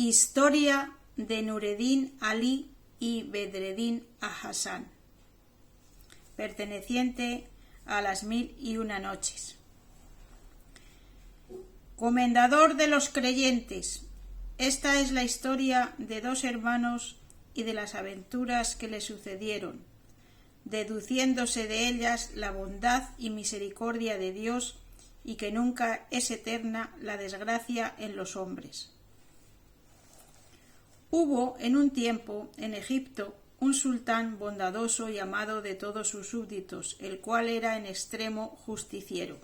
Historia de Nureddin Ali y Bedreddin Hasan, perteneciente a las 1001 noches. Comendador de los creyentes, esta es la historia de dos hermanos y de las aventuras que les sucedieron, deduciéndose de ellas la bondad y misericordia de Dios y que nunca es eterna la desgracia en los hombres. Hubo en un tiempo en Egipto un sultán bondadoso y amado de todos sus súbditos, el cual era en extremo justiciero.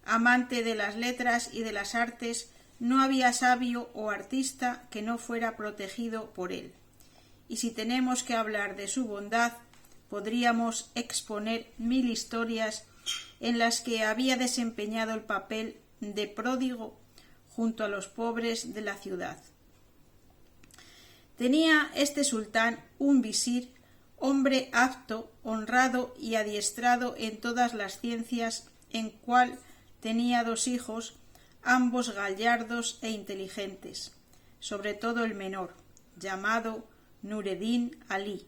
Amante de las letras y de las artes, no había sabio o artista que no fuera protegido por él. Y si tenemos que hablar de su bondad, podríamos exponer 1000 historias en las que había desempeñado el papel de pródigo junto a los pobres de la ciudad. Tenía este sultán un visir, hombre apto, honrado y adiestrado en todas las ciencias, en cual tenía 2 hijos, ambos gallardos e inteligentes, sobre todo el menor, llamado Nureddin Ali,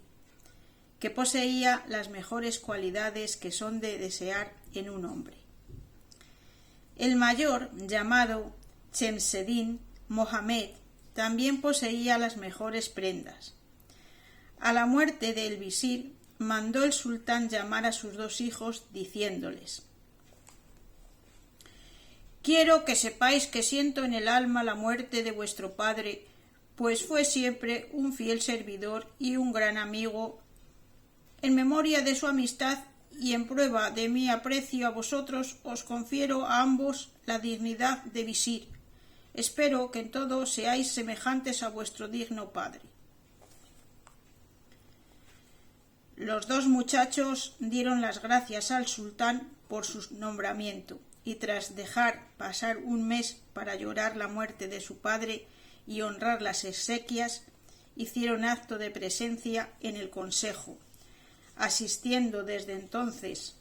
que poseía las mejores cualidades que son de desear en un hombre. El mayor, llamado Chemseddin Mohammed, también poseía las mejores prendas. A la muerte del visir, mandó el sultán llamar a sus 2 hijos, diciéndoles: «Quiero que sepáis que siento en el alma la muerte de vuestro padre, pues fue siempre un fiel servidor y un gran amigo. En memoria de su amistad y en prueba de mi aprecio a vosotros, os confiero a ambos la dignidad de visir. Espero que en todo seáis semejantes a vuestro digno padre». Los 2 muchachos dieron las gracias al sultán por su nombramiento, y tras dejar pasar un mes para llorar la muerte de su padre y honrar las exequias, hicieron acto de presencia en el consejo, asistiendo desde entonces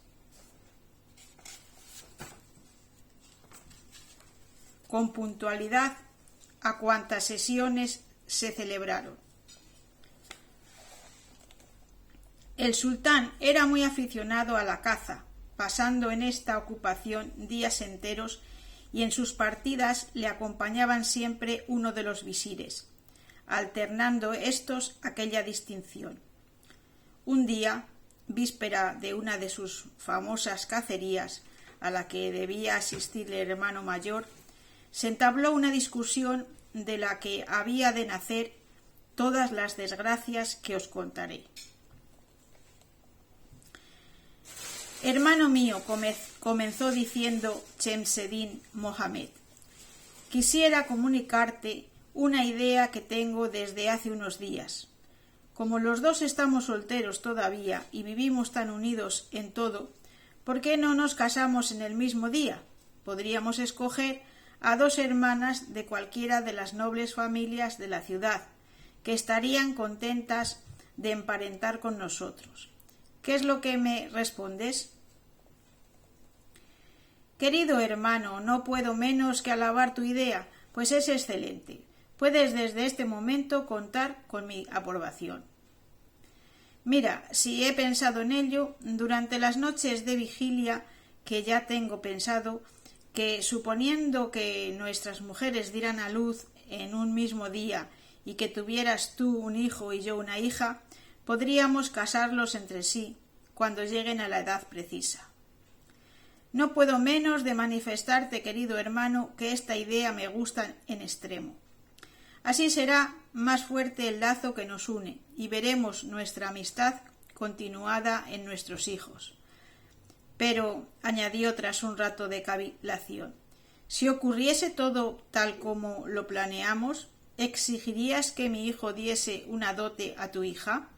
con puntualidad a cuantas sesiones se celebraron. El sultán era muy aficionado a la caza, pasando en esta ocupación días enteros, y en sus partidas le acompañaban siempre uno de los visires, alternando éstos aquella distinción. Un día, víspera de una de sus famosas cacerías, a la que debía asistir el hermano mayor, se entabló una discusión de la que había de nacer todas las desgracias que os contaré. «Hermano mío», comenzó diciendo Chemseddin Mohammed, «quisiera comunicarte una idea que tengo desde hace unos días. Como los 2 estamos solteros todavía y vivimos tan unidos en todo, ¿por qué no nos casamos en el mismo día? Podríamos escoger a 2 hermanas de cualquiera de las nobles familias de la ciudad, que estarían contentas de emparentar con nosotros. ¿Qué es lo que me respondes?» «Querido hermano, no puedo menos que alabar tu idea, pues es excelente. Puedes desde este momento contar con mi aprobación. Mira, si he pensado en ello, durante las noches de vigilia que ya tengo pensado, que suponiendo que nuestras mujeres dieran a luz en un mismo día y que tuvieras tú un hijo y yo una hija, podríamos casarlos entre sí cuando lleguen a la edad precisa. No puedo menos de manifestarte, querido hermano, que esta idea me gusta en extremo. Así será más fuerte el lazo que nos une y veremos nuestra amistad continuada en nuestros hijos. Pero», añadió tras un rato de cavilación, «si ocurriese todo tal como lo planeamos, ¿exigirías que mi hijo diese una dote a tu hija?»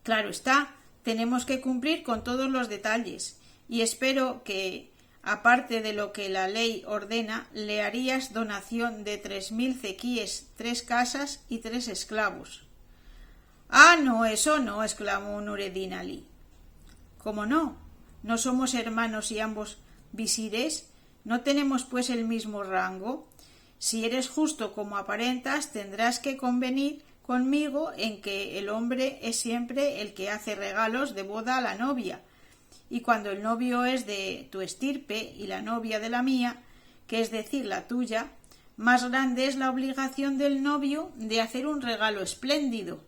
«Claro está, tenemos que cumplir con todos los detalles, y espero que, aparte de lo que la ley ordena, le harías donación de 3000 zequíes, 3 casas y 3 esclavos». «Ah, no, eso no», exclamó Nureddin Ali. «¿Cómo no? ¿No somos hermanos y ambos visires? ¿No tenemos pues el mismo rango? Si eres justo como aparentas, tendrás que convenir conmigo en que el hombre es siempre el que hace regalos de boda a la novia, y cuando el novio es de tu estirpe y la novia de la mía, que es decir, la tuya, más grande es la obligación del novio de hacer un regalo espléndido.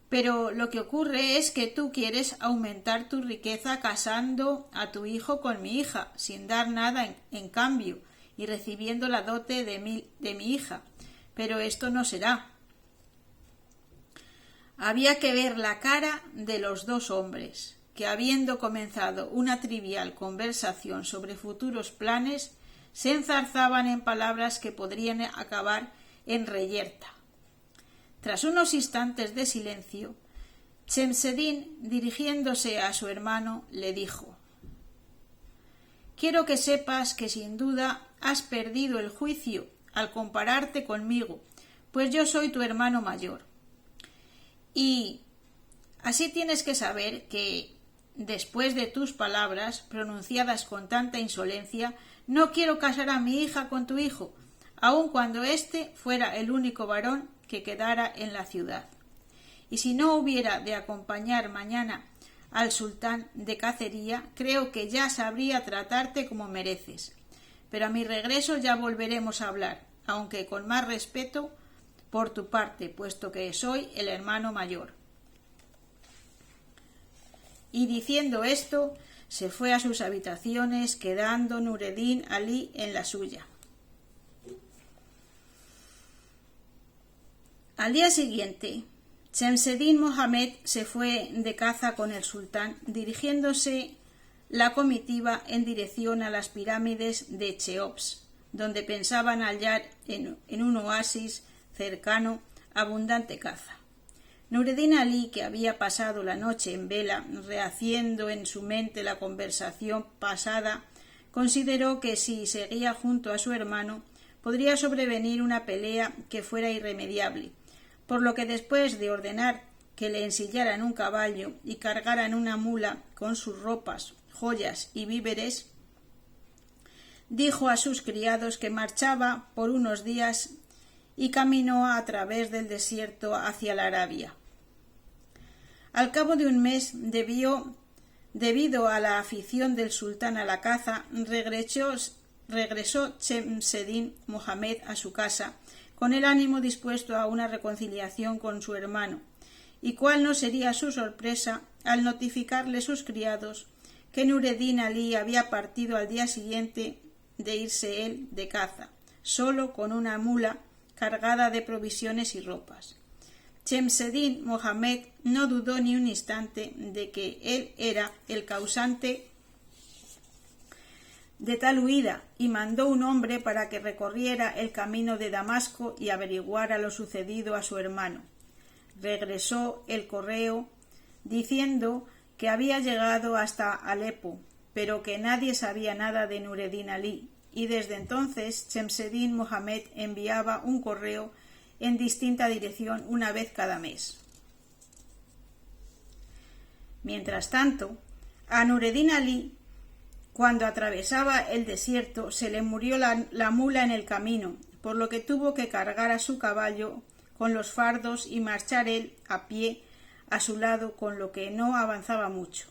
Pero lo que ocurre es que tú quieres aumentar tu riqueza casando a tu hijo con mi hija, sin dar nada en cambio, y recibiendo la dote de mi hija. Pero esto no será. Había que ver la cara de los dos hombres, que habiendo comenzado una trivial conversación sobre futuros planes, se enzarzaban en palabras que podrían acabar en reyerta. Tras unos instantes de silencio, Chemseddin, dirigiéndose a su hermano, le dijo: «Quiero que sepas que sin duda has perdido el juicio al compararte conmigo, pues yo soy tu hermano mayor. Y así tienes que saber que, después de tus palabras, pronunciadas con tanta insolencia, no quiero casar a mi hija con tu hijo, aun cuando éste fuera el único varón que quedara en la ciudad. Y si no hubiera de acompañar mañana al sultán de cacería, creo que ya sabría tratarte como mereces. Pero a mi regreso ya volveremos a hablar, aunque con más respeto por tu parte, puesto que soy el hermano mayor». Y diciendo esto, se fue a sus habitaciones, quedando Nureddin Alí en la suya. Al día siguiente, Chemseddin Mohamed se fue de caza con el sultán, dirigiéndose la comitiva en dirección a las pirámides de Cheops, donde pensaban hallar en un oasis cercano abundante caza. Nureddin Alí, que había pasado la noche en vela, rehaciendo en su mente la conversación pasada, consideró que si seguía junto a su hermano podría sobrevenir una pelea que fuera irremediable, por lo que después de ordenar que le ensillaran un caballo y cargaran una mula con sus ropas, joyas y víveres, dijo a sus criados que marchaba por unos días y caminó a través del desierto hacia la Arabia. Al cabo de un mes, debido a la afición del sultán a la caza, regresó Chemseddin Mohamed a su casa, con el ánimo dispuesto a una reconciliación con su hermano, y cuál no sería su sorpresa al notificarle sus criados que Nureddin Alí había partido al día siguiente de irse él de caza, solo con una mula cargada de provisiones y ropas. Chemseddin Mohamed no dudó ni un instante de que él era el causante de tal huida y mandó un hombre para que recorriera el camino de Damasco y averiguara lo sucedido a su hermano. Regresó el correo diciendo que había llegado hasta Alepo, pero que nadie sabía nada de Nureddin Alí, y desde entonces Chemseddin Mohamed enviaba un correo en distinta dirección una vez cada mes. Mientras tanto, a Nureddin Alí, cuando atravesaba el desierto, se le murió la mula en el camino, por lo que tuvo que cargar a su caballo con los fardos y marchar él a pie a su lado, con lo que no avanzaba mucho.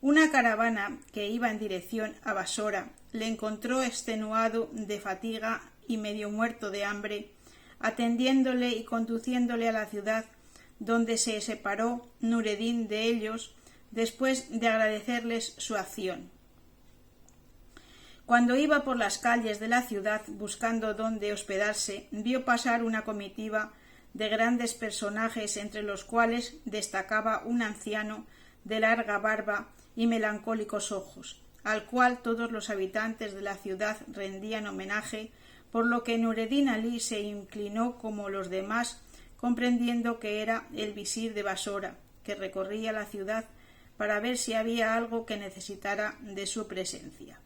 Una caravana que iba en dirección a Basora le encontró extenuado de fatiga y medio muerto de hambre, atendiéndole y conduciéndole a la ciudad, donde se separó Nureddin de ellos después de agradecerles su acción. Cuando iba por las calles de la ciudad buscando dónde hospedarse, vio pasar una comitiva de grandes personajes, entre los cuales destacaba un anciano de larga barba y melancólicos ojos, al cual todos los habitantes de la ciudad rendían homenaje, por lo que Nureddin Alí se inclinó como los demás, comprendiendo que era el visir de Basora, que recorría la ciudad para ver si había algo que necesitara de su presencia.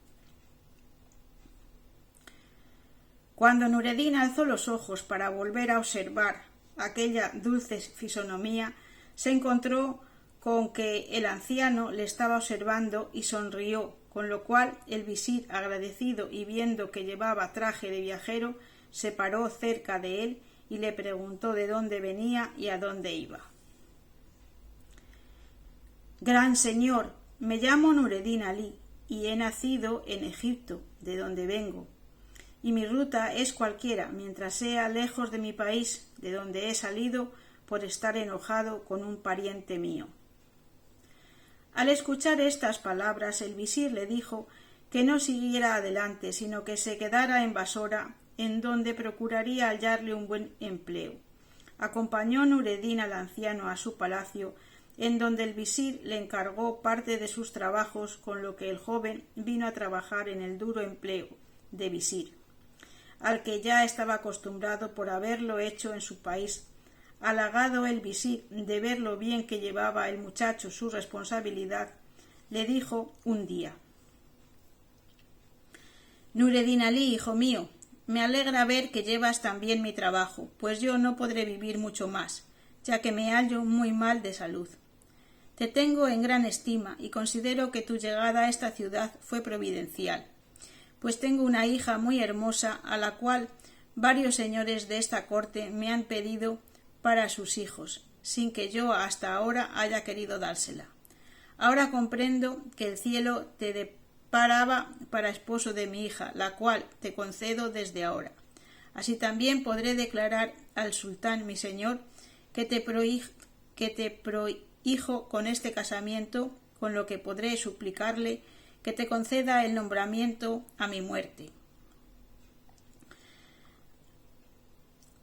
Cuando Nureddin alzó los ojos para volver a observar aquella dulce fisonomía, se encontró con que el anciano le estaba observando y sonrió, con lo cual el visir, agradecido y viendo que llevaba traje de viajero, se paró cerca de él y le preguntó de dónde venía y a dónde iba. Gran señor, me llamo Nureddin Ali y he nacido en Egipto, de donde vengo, y mi ruta es cualquiera, mientras sea lejos de mi país, de donde he salido por estar enojado con un pariente mío. Al escuchar estas palabras, el visir le dijo que no siguiera adelante, sino que se quedara en Basora, en donde procuraría hallarle un buen empleo. Acompañó Nureddin al anciano a su palacio, en donde el visir le encargó parte de sus trabajos, con lo que el joven vino a trabajar en el duro empleo de visir, al que ya estaba acostumbrado por haberlo hecho en su país. Halagado el visir de ver lo bien que llevaba el muchacho su responsabilidad, le dijo un día: Nureddin Ali, hijo mío, me alegra ver que llevas tan bien mi trabajo, pues yo no podré vivir mucho más, ya que me hallo muy mal de salud. Te tengo en gran estima y considero que tu llegada a esta ciudad fue providencial, pues tengo una hija muy hermosa a la cual varios señores de esta corte me han pedido para sus hijos, sin que yo hasta ahora haya querido dársela. Ahora comprendo que el cielo te deparaba para esposo de mi hija, la cual te concedo desde ahora. Así también podré declarar al sultán mi señor que te prohijo con este casamiento, con lo que podré suplicarle que te conceda el nombramiento a mi muerte.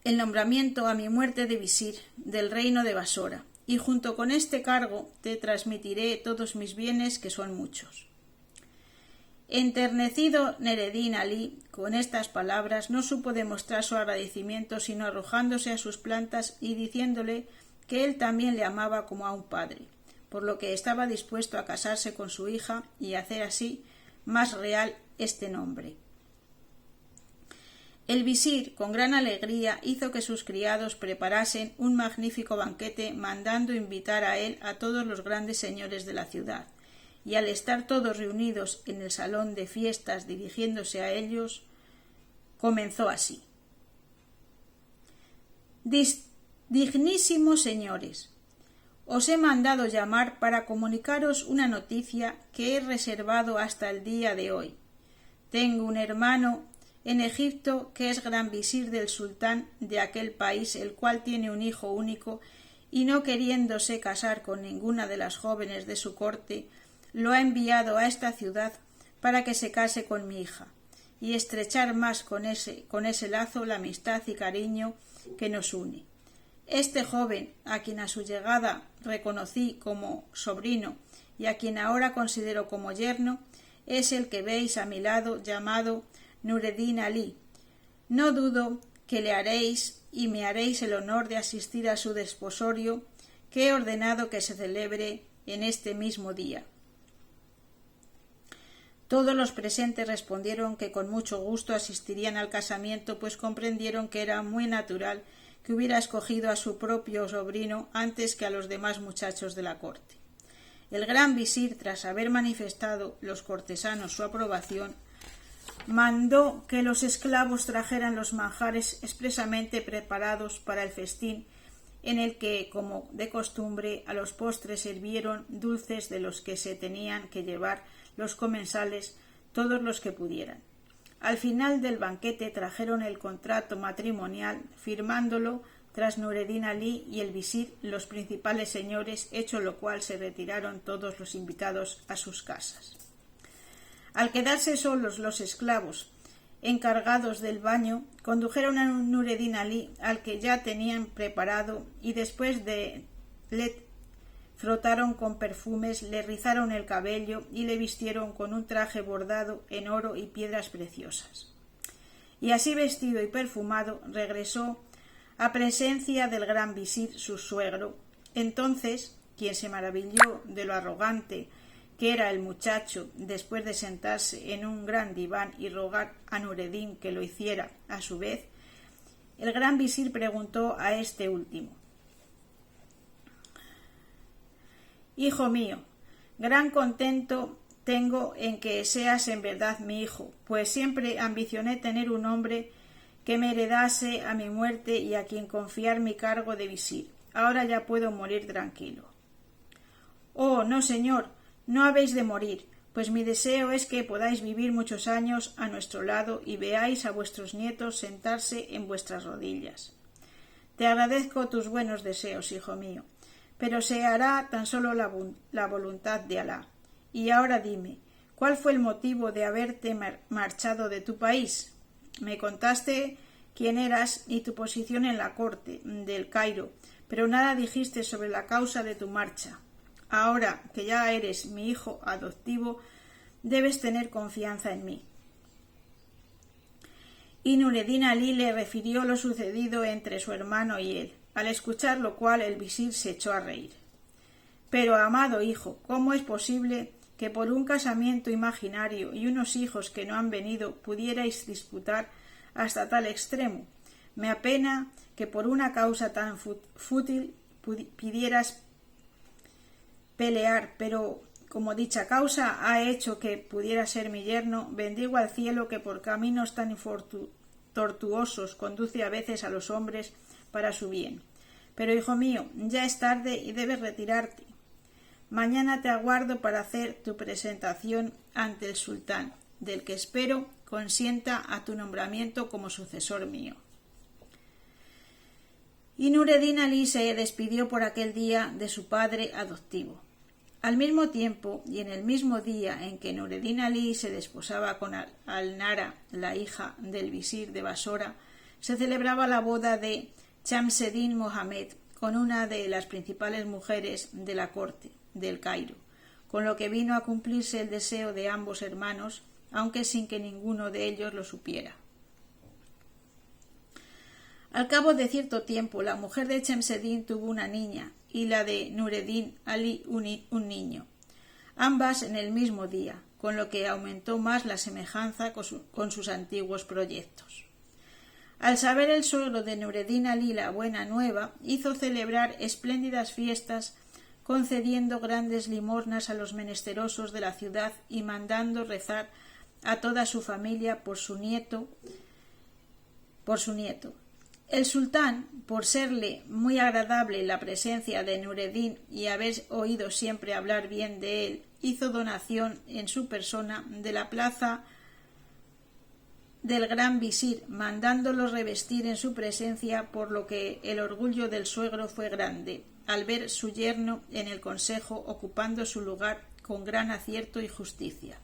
El nombramiento a mi muerte de visir del reino de Basora, y junto con este cargo te transmitiré todos mis bienes, que son muchos. Enternecido Nureddin Ali con estas palabras, no supo demostrar su agradecimiento, sino arrojándose a sus plantas y diciéndole que él también le amaba como a un padre, por lo que estaba dispuesto a casarse con su hija y hacer así más real este nombre. El visir, con gran alegría, hizo que sus criados preparasen un magnífico banquete, mandando invitar a él a todos los grandes señores de la ciudad, y al estar todos reunidos en el salón de fiestas dirigiéndose a ellos, comenzó así: Dignísimos señores, os he mandado llamar para comunicaros una noticia que he reservado hasta el día de hoy. Tengo un hermano en Egipto que es gran visir del sultán de aquel país, el cual tiene un hijo único, y no queriéndose casar con ninguna de las jóvenes de su corte, lo ha enviado a esta ciudad para que se case con mi hija, y estrechar más con ese lazo la amistad y cariño que nos une. Este joven, a quien a su llegada reconocí como sobrino y a quien ahora considero como yerno, es el que veis a mi lado, llamado Nureddin Ali. No dudo que le haréis y me haréis el honor de asistir a su desposorio, que he ordenado que se celebre en este mismo día. Todos los presentes respondieron que con mucho gusto asistirían al casamiento, pues comprendieron que era muy natural que hubiera escogido a su propio sobrino antes que a los demás muchachos de la corte. El gran visir, tras haber manifestado los cortesanos su aprobación, mandó que los esclavos trajeran los manjares expresamente preparados para el festín, en el que, como de costumbre, a los postres sirvieron dulces de los que se tenían que llevar los comensales, todos los que pudieran. Al final del banquete trajeron el contrato matrimonial, firmándolo tras Nureddin Ali y el visir los principales señores, hecho lo cual se retiraron todos los invitados a sus casas. Al quedarse solos los esclavos encargados del baño, condujeron a Nureddin Ali al que ya tenían preparado, y después de le frotaron con perfumes, le rizaron el cabello y le vistieron con un traje bordado en oro y piedras preciosas. Y así vestido y perfumado regresó a presencia del gran visir su suegro. Entonces, quien se maravilló de lo arrogante que era el muchacho, después de sentarse en un gran diván y rogar a Nureddin que lo hiciera a su vez, el gran visir preguntó a este último: Hijo mío, gran contento tengo en que seas en verdad mi hijo, pues siempre ambicioné tener un hombre que me heredase a mi muerte y a quien confiar mi cargo de visir. Ahora ya puedo morir tranquilo. Oh, no, señor, no habéis de morir, pues mi deseo es que podáis vivir muchos años a nuestro lado y veáis a vuestros nietos sentarse en vuestras rodillas. Te agradezco tus buenos deseos, hijo mío, pero se hará tan solo la voluntad de Alá. Y ahora dime, ¿cuál fue el motivo de haberte marchado de tu país? Me contaste quién eras y tu posición en la corte del Cairo, pero nada dijiste sobre la causa de tu marcha. Ahora que ya eres mi hijo adoptivo, debes tener confianza en mí. Y Nureddin Alí le refirió lo sucedido entre su hermano y él, al escuchar lo cual el visir se echó a reír. Pero, amado hijo, ¿cómo es posible que por un casamiento imaginario y unos hijos que no han venido pudierais disputar hasta tal extremo? Me apena que por una causa tan fútil pidieras pelear, pero como dicha causa ha hecho que pudiera ser mi yerno, bendigo al cielo que por caminos tan tortuosos conduce a veces a los hombres para su bien. Pero, hijo mío, ya es tarde y debes retirarte. Mañana te aguardo para hacer tu presentación ante el sultán, del que espero consienta a tu nombramiento como sucesor mío. Y Nureddin Alí se despidió por aquel día de su padre adoptivo. Al mismo tiempo y en el mismo día en que Nureddin Alí se desposaba con Al-Nara, la hija del visir de Basora, se celebraba la boda de Shamseddin Mohammed con una de las principales mujeres de la corte del Cairo, con lo que vino a cumplirse el deseo de ambos hermanos, aunque sin que ninguno de ellos lo supiera. Al cabo de cierto tiempo, la mujer de Shamseddin tuvo una niña y la de Nureddin Alí un niño, ambas en el mismo día, con lo que aumentó más la semejanza con sus antiguos proyectos. Al saber el suegro de Nureddin Alí la buena nueva, hizo celebrar espléndidas fiestas, concediendo grandes limosnas a los menesterosos de la ciudad y mandando rezar a toda su familia por su nieto. El sultán, por serle muy agradable la presencia de Nureddin y haber oído siempre hablar bien de él, hizo donación en su persona de la plaza del gran visir, mandándolo revestir en su presencia, por lo que el orgullo del suegro fue grande, al ver su yerno en el consejo ocupando su lugar con gran acierto y justicia.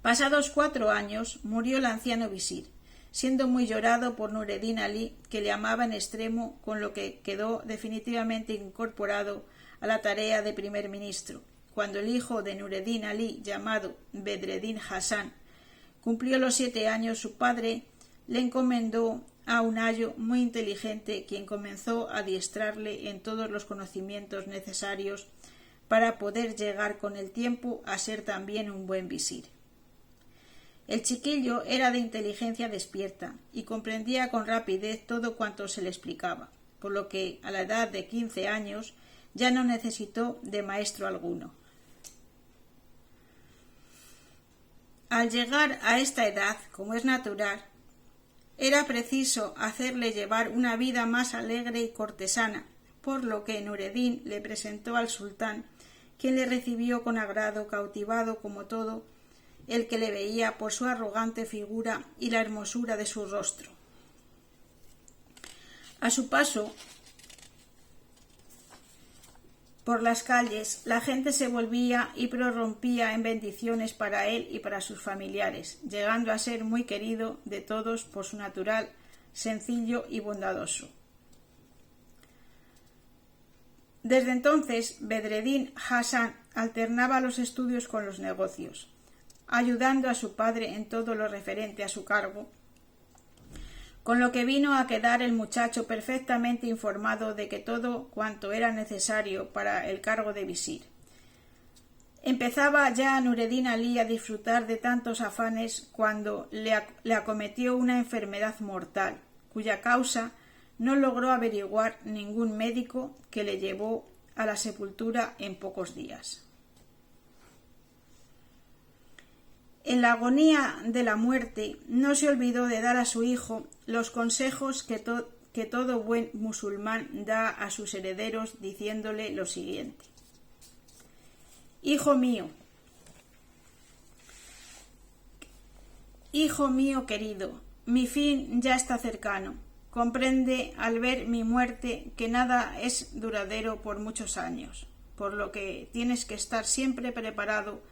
Pasados 4 años, murió el anciano visir, siendo muy llorado por Nureddin Alí, que le amaba en extremo, con lo que quedó definitivamente incorporado a la tarea de primer ministro. Cuando el hijo de Nureddin Alí, llamado Bedreddin Hassan, cumplió los 7 años, su padre le encomendó a un ayo muy inteligente, quien comenzó a adiestrarle en todos los conocimientos necesarios para poder llegar con el tiempo a ser también un buen visir. El chiquillo era de inteligencia despierta y comprendía con rapidez todo cuanto se le explicaba, por lo que a la edad de 15 años ya no necesitó de maestro alguno. Al llegar a esta edad, como es natural, era preciso hacerle llevar una vida más alegre y cortesana, por lo que Nureddin le presentó al sultán, quien le recibió con agrado, cautivado como todo el que le veía por su arrogante figura y la hermosura de su rostro. A su paso por las calles, la gente se volvía y prorrumpía en bendiciones para él y para sus familiares, llegando a ser muy querido de todos por su natural, sencillo y bondadoso. Desde entonces, Bedreddin Hassan alternaba los estudios con los negocios, ayudando a su padre en todo lo referente a su cargo, con lo que vino a quedar el muchacho perfectamente informado de que todo cuanto era necesario para el cargo de visir. Empezaba ya Nureddin Alí a disfrutar de tantos afanes cuando le acometió una enfermedad mortal, cuya causa no logró averiguar ningún médico, que le llevó a la sepultura en pocos días. En la agonía de la muerte no se olvidó de dar a su hijo los consejos que todo buen musulmán da a sus herederos, diciéndole lo siguiente: Hijo mío querido, mi fin ya está cercano. Comprende al ver mi muerte que nada es duradero por muchos años, por lo que tienes que estar siempre preparado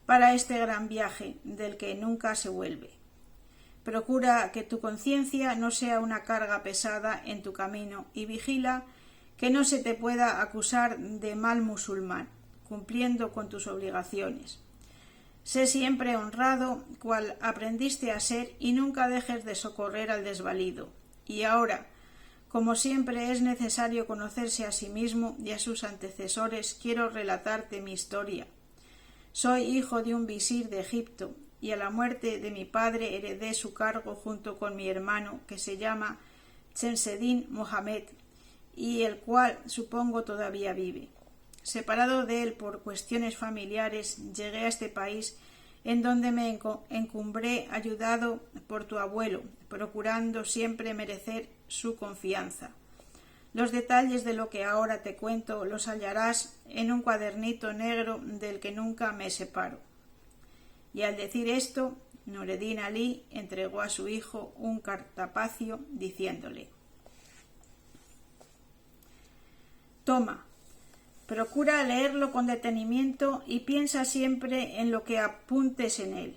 para este gran viaje del que nunca se vuelve. Procura que tu conciencia no sea una carga pesada en tu camino y vigila que no se te pueda acusar de mal musulmán, cumpliendo con tus obligaciones. Sé siempre honrado, cual aprendiste a ser, y nunca dejes de socorrer al desvalido. Y ahora, como siempre es necesario conocerse a sí mismo y a sus antecesores, quiero relatarte mi historia. Soy hijo de un visir de Egipto, y a la muerte de mi padre heredé su cargo junto con mi hermano, que se llama Chemseddin Mohamed, y el cual supongo todavía vive. Separado de él por cuestiones familiares, llegué a este país, en donde me encumbré ayudado por tu abuelo, procurando siempre merecer su confianza. Los detalles de lo que ahora te cuento los hallarás en un cuadernito negro del que nunca me separo. Y al decir esto, Nureddin Ali entregó a su hijo un cartapacio, diciéndole: Toma, procura leerlo con detenimiento y piensa siempre en lo que apuntes en él.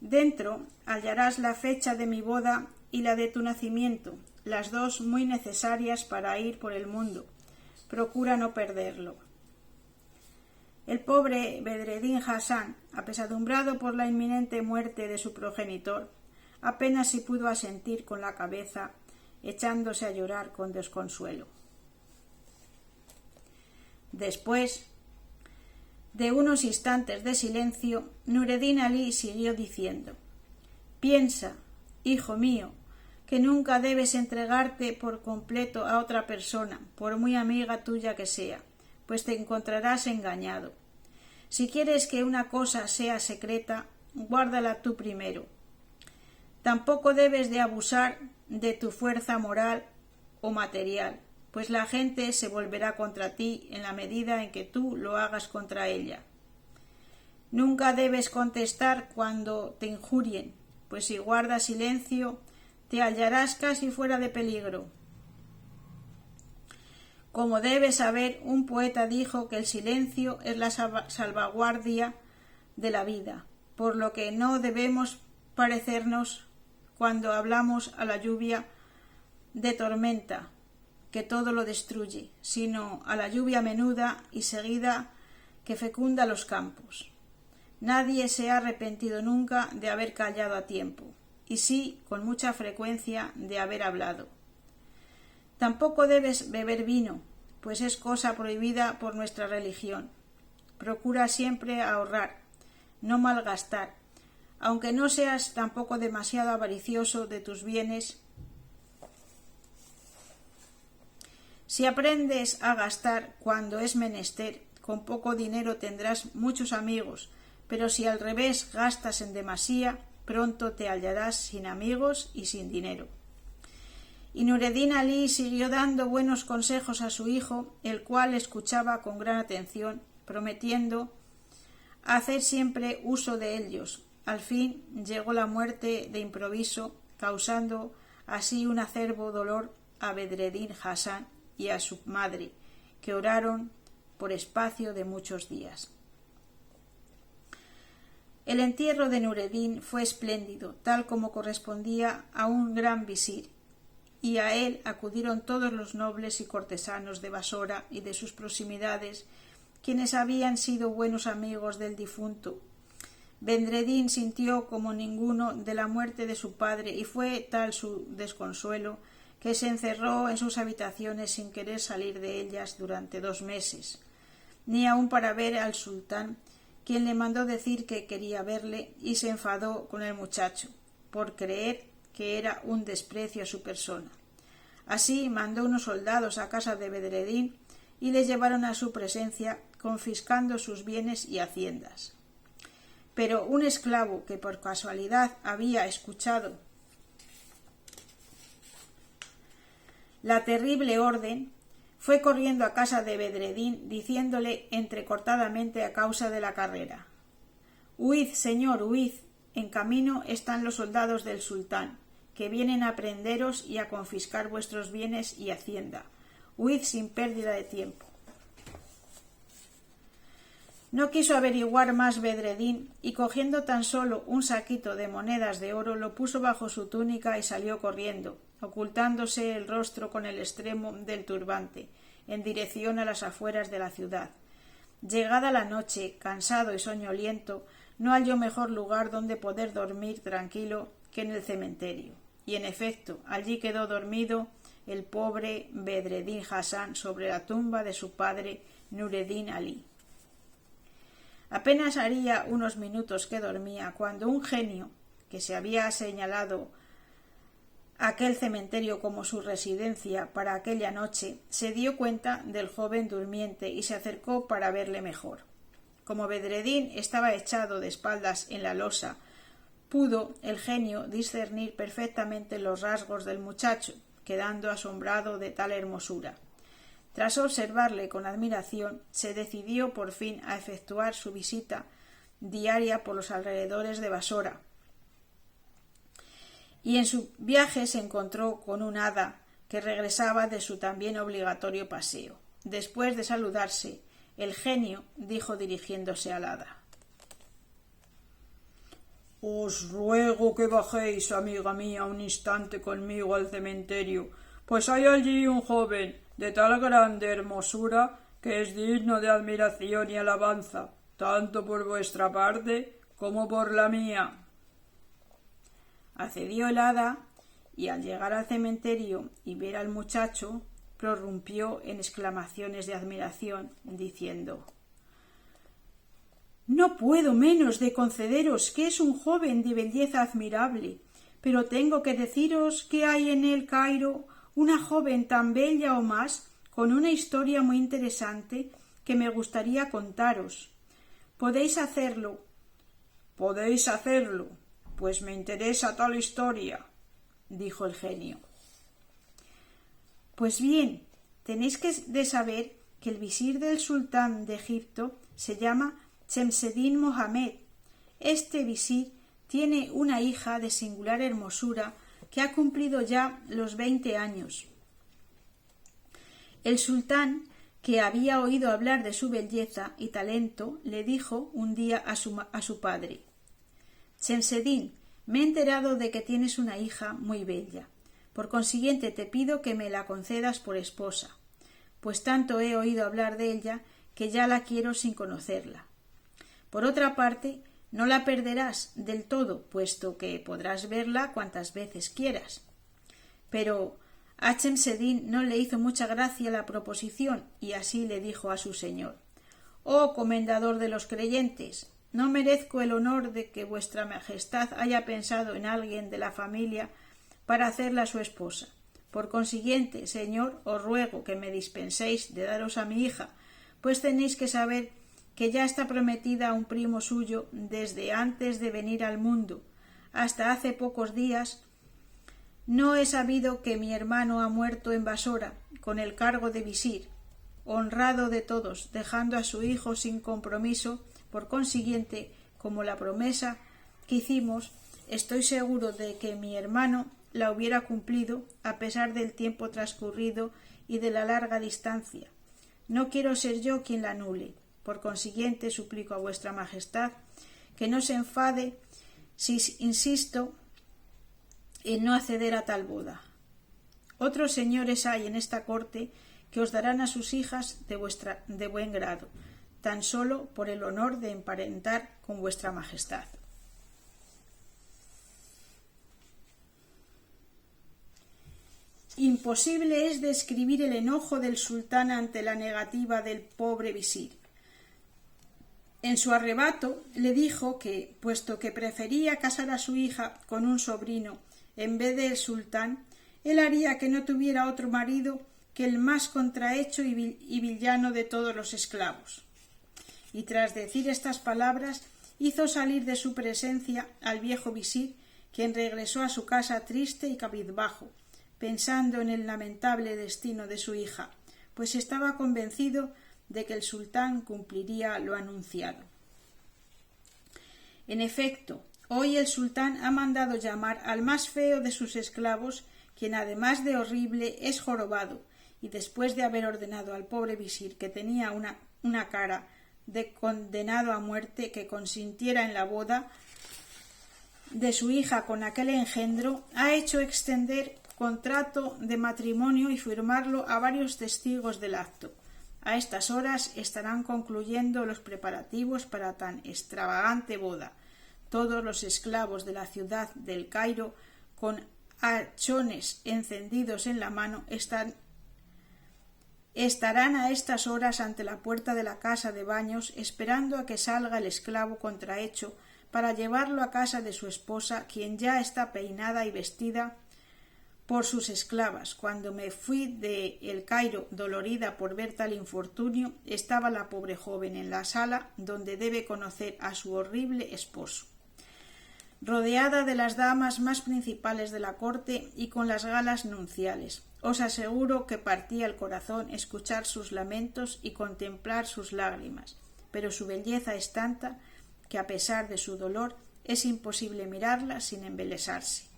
Dentro hallarás la fecha de mi boda y la de tu nacimiento, las dos muy necesarias para ir por el mundo. Procura no perderlo. El pobre Bedreddin Hassan, apesadumbrado por la inminente muerte de su progenitor, apenas si pudo asentir con la cabeza, echándose a llorar con desconsuelo. Después de unos instantes de silencio, Nureddin Ali siguió diciendo: Piensa, hijo mío, que nunca debes entregarte por completo a otra persona, por muy amiga tuya que sea, pues te encontrarás engañado. Si quieres que una cosa sea secreta, guárdala tú primero. Tampoco debes de abusar de tu fuerza moral o material, pues la gente se volverá contra ti en la medida en que tú lo hagas contra ella. Nunca debes contestar cuando te injurien, pues si guardas silencio, te hallarás casi fuera de peligro. Como debes saber, un poeta dijo que el silencio es la salvaguardia de la vida, por lo que no debemos parecernos cuando hablamos a la lluvia de tormenta, que todo lo destruye, sino a la lluvia menuda y seguida que fecunda los campos. Nadie se ha arrepentido nunca de haber callado a tiempo, y sí, con mucha frecuencia, de haber hablado. Tampoco debes beber vino, pues es cosa prohibida por nuestra religión. Procura siempre ahorrar, no malgastar, aunque no seas tampoco demasiado avaricioso de tus bienes. Si aprendes a gastar cuando es menester, con poco dinero tendrás muchos amigos, pero si al revés gastas en demasía, pronto te hallarás sin amigos y sin dinero. Y Nureddin Ali siguió dando buenos consejos a su hijo, el cual escuchaba con gran atención, prometiendo hacer siempre uso de ellos. Al fin llegó la muerte de improviso, causando así un acerbo dolor a Bedreddin Hassan y a su madre, que oraron por espacio de muchos días. El entierro de Nureddin fue espléndido, tal como correspondía a un gran visir, y a él acudieron todos los nobles y cortesanos de Basora y de sus proximidades, quienes habían sido buenos amigos del difunto. Bedreddin sintió como ninguno de la muerte de su padre, y fue tal su desconsuelo que se encerró en sus habitaciones sin querer salir de ellas durante 2 meses, ni aun para ver al sultán, quien le mandó decir que quería verle, y se enfadó con el muchacho, por creer que era un desprecio a su persona. Así mandó unos soldados a casa de Bedreddin y le llevaron a su presencia, confiscando sus bienes y haciendas. Pero un esclavo que por casualidad había escuchado la terrible orden, fue corriendo a casa de Bedredín, diciéndole entrecortadamente a causa de la carrera: «Huid, señor, huid. En camino están los soldados del sultán, que vienen a prenderos y a confiscar vuestros bienes y hacienda. Huid sin pérdida de tiempo». No quiso averiguar más Bedredín, y cogiendo tan solo un saquito de monedas de oro, lo puso bajo su túnica y salió corriendo, ocultándose el rostro con el extremo del turbante, en dirección a las afueras de la ciudad. Llegada la noche, cansado y soñoliento, no halló mejor lugar donde poder dormir tranquilo que en el cementerio. Y en efecto, allí quedó dormido el pobre Bedredín Hasán sobre la tumba de su padre Nureddin Ali. Apenas haría unos minutos que dormía cuando un genio, que se había señalado aquel cementerio como su residencia para aquella noche, se dio cuenta del joven durmiente y se acercó para verle mejor. Como Bedredín estaba echado de espaldas en la losa, pudo el genio discernir perfectamente los rasgos del muchacho, quedando asombrado de tal hermosura. Tras observarle con admiración, se decidió por fin a efectuar su visita diaria por los alrededores de Basora, y en su viaje se encontró con un hada que regresaba de su también obligatorio paseo. Después de saludarse, el genio dijo dirigiéndose al hada: «Os ruego que bajéis, amiga mía, un instante conmigo al cementerio, pues hay allí un joven de tal grande hermosura que es digno de admiración y alabanza, tanto por vuestra parte como por la mía». Accedió el hada, y al llegar al cementerio y ver al muchacho, prorrumpió en exclamaciones de admiración, diciendo: «No puedo menos de concederos que es un joven de belleza admirable, pero tengo que deciros que hay en el Cairo una joven tan bella o más, con una historia muy interesante que me gustaría contaros. ¿Podéis hacerlo?» «Podéis hacerlo, pues me interesa tal historia», dijo el genio. «Pues bien, tenéis que de saber que el visir del sultán de Egipto se llama Chemseddin Mohamed. Este visir tiene una hija de singular hermosura que ha cumplido ya los 20 años. El sultán, que había oído hablar de su belleza y talento, le dijo un día a su padre: «Chemseddin, me he enterado de que tienes una hija muy bella. Por consiguiente te pido que me la concedas por esposa, pues tanto he oído hablar de ella que ya la quiero sin conocerla. Por otra parte, no la perderás del todo, puesto que podrás verla cuantas veces quieras». Pero a Chemseddin no le hizo mucha gracia la proposición, y así le dijo a su señor: «Oh comendador de los creyentes, no merezco el honor de que vuestra majestad haya pensado en alguien de la familia para hacerla su esposa. Por consiguiente, señor, os ruego que me dispenséis de daros a mi hija, pues tenéis que saber que ya está prometida a un primo suyo desde antes de venir al mundo. Hasta hace pocos días no he sabido que mi hermano ha muerto en Basora con el cargo de visir, honrado de todos, dejando a su hijo sin compromiso. Por consiguiente, como la promesa que hicimos, estoy seguro de que mi hermano la hubiera cumplido a pesar del tiempo transcurrido y de la larga distancia. No quiero ser yo quien la anule. Por consiguiente, suplico a vuestra majestad que no se enfade si insisto en no acceder a tal boda. Otros señores hay en esta corte que os darán a sus hijas de buen grado, tan solo por el honor de emparentar con vuestra majestad». Imposible es describir el enojo del sultán ante la negativa del pobre visir. En su arrebato le dijo que, puesto que prefería casar a su hija con un sobrino en vez del sultán, él haría que no tuviera otro marido que el más contrahecho y villano de todos los esclavos. Y tras decir estas palabras, hizo salir de su presencia al viejo visir, quien regresó a su casa triste y cabizbajo, pensando en el lamentable destino de su hija, pues estaba convencido de que el sultán cumpliría lo anunciado. En efecto, hoy el sultán ha mandado llamar al más feo de sus esclavos, quien además de horrible es jorobado, y después de haber ordenado al pobre visir, que tenía una cara de condenado a muerte, que consintiera en la boda de su hija con aquel engendro, ha hecho extender contrato de matrimonio y firmarlo a varios testigos del acto. A estas horas estarán concluyendo los preparativos para tan extravagante boda. Todos los esclavos de la ciudad del Cairo, con hachones encendidos en la mano, estarán a estas horas ante la puerta de la casa de baños, esperando a que salga el esclavo contrahecho para llevarlo a casa de su esposa, quien ya está peinada y vestida por sus esclavas. Cuando me fui de El Cairo, dolorida por ver tal infortunio, estaba la pobre joven en la sala donde debe conocer a su horrible esposo, rodeada de las damas más principales de la corte y con las galas nunciales. Os aseguro que partía el corazón escuchar sus lamentos y contemplar sus lágrimas, pero su belleza es tanta que a pesar de su dolor es imposible mirarla sin embelesarse.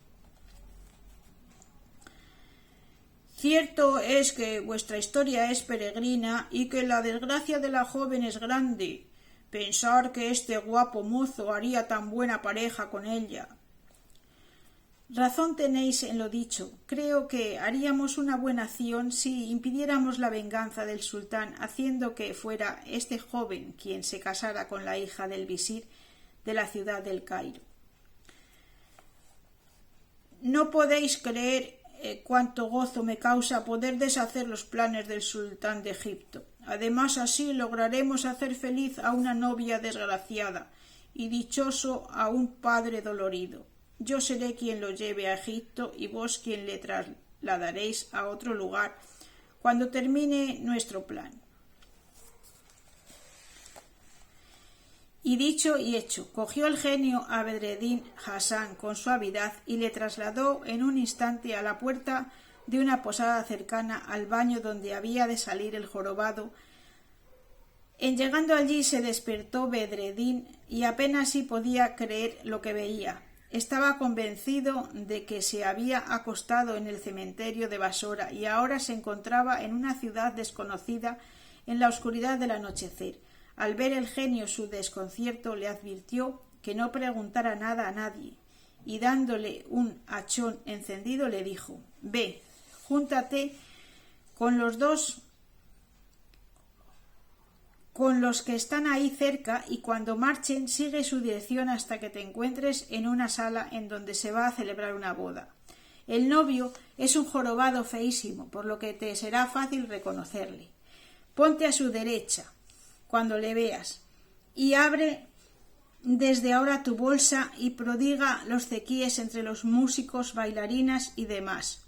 Cierto es que vuestra historia es peregrina y que la desgracia de la joven es grande. Pensar que este guapo mozo haría tan buena pareja con ella. Razón tenéis en lo dicho. Creo que haríamos una buena acción si impidiéramos la venganza del sultán, haciendo que fuera este joven quien se casara con la hija del visir de la ciudad del Cairo. No podéis creer cuánto gozo me causa poder deshacer los planes del sultán de Egipto. Además, así lograremos hacer feliz a una novia desgraciada y dichoso a un padre dolorido. Yo seré quien lo lleve a Egipto y vos quien le trasladaréis a otro lugar cuando termine nuestro plan. Y dicho y hecho, cogió el genio a Bedreddin Hasán con suavidad y le trasladó en un instante a la puerta de una posada cercana al baño donde había de salir el jorobado. En llegando allí se despertó Bedreddin y apenas si podía creer lo que veía. Estaba convencido de que se había acostado en el cementerio de Basora y ahora se encontraba en una ciudad desconocida en la oscuridad del anochecer. Al ver el genio su desconcierto, le advirtió que no preguntara nada a nadie y dándole un hachón encendido le dijo: «Ve, júntate con los que están ahí cerca y cuando marchen sigue su dirección hasta que te encuentres en una sala en donde se va a celebrar una boda. El novio es un jorobado feísimo, por lo que te será fácil reconocerle. Ponte a su derecha cuando le veas y abre desde ahora tu bolsa y prodiga los cequíes entre los músicos, bailarinas y demás.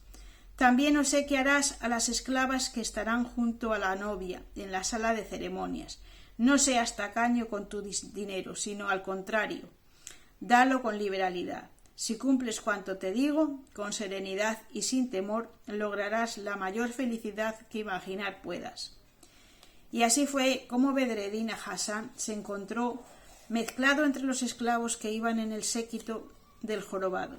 También obsequiarás a las esclavas que estarán junto a la novia en la sala de ceremonias. No seas tacaño con tu dinero, sino al contrario, dalo con liberalidad. Si cumples cuanto te digo, con serenidad y sin temor, lograrás la mayor felicidad que imaginar puedas». Y así fue como Bedreddin Hasán se encontró mezclado entre los esclavos que iban en el séquito del jorobado.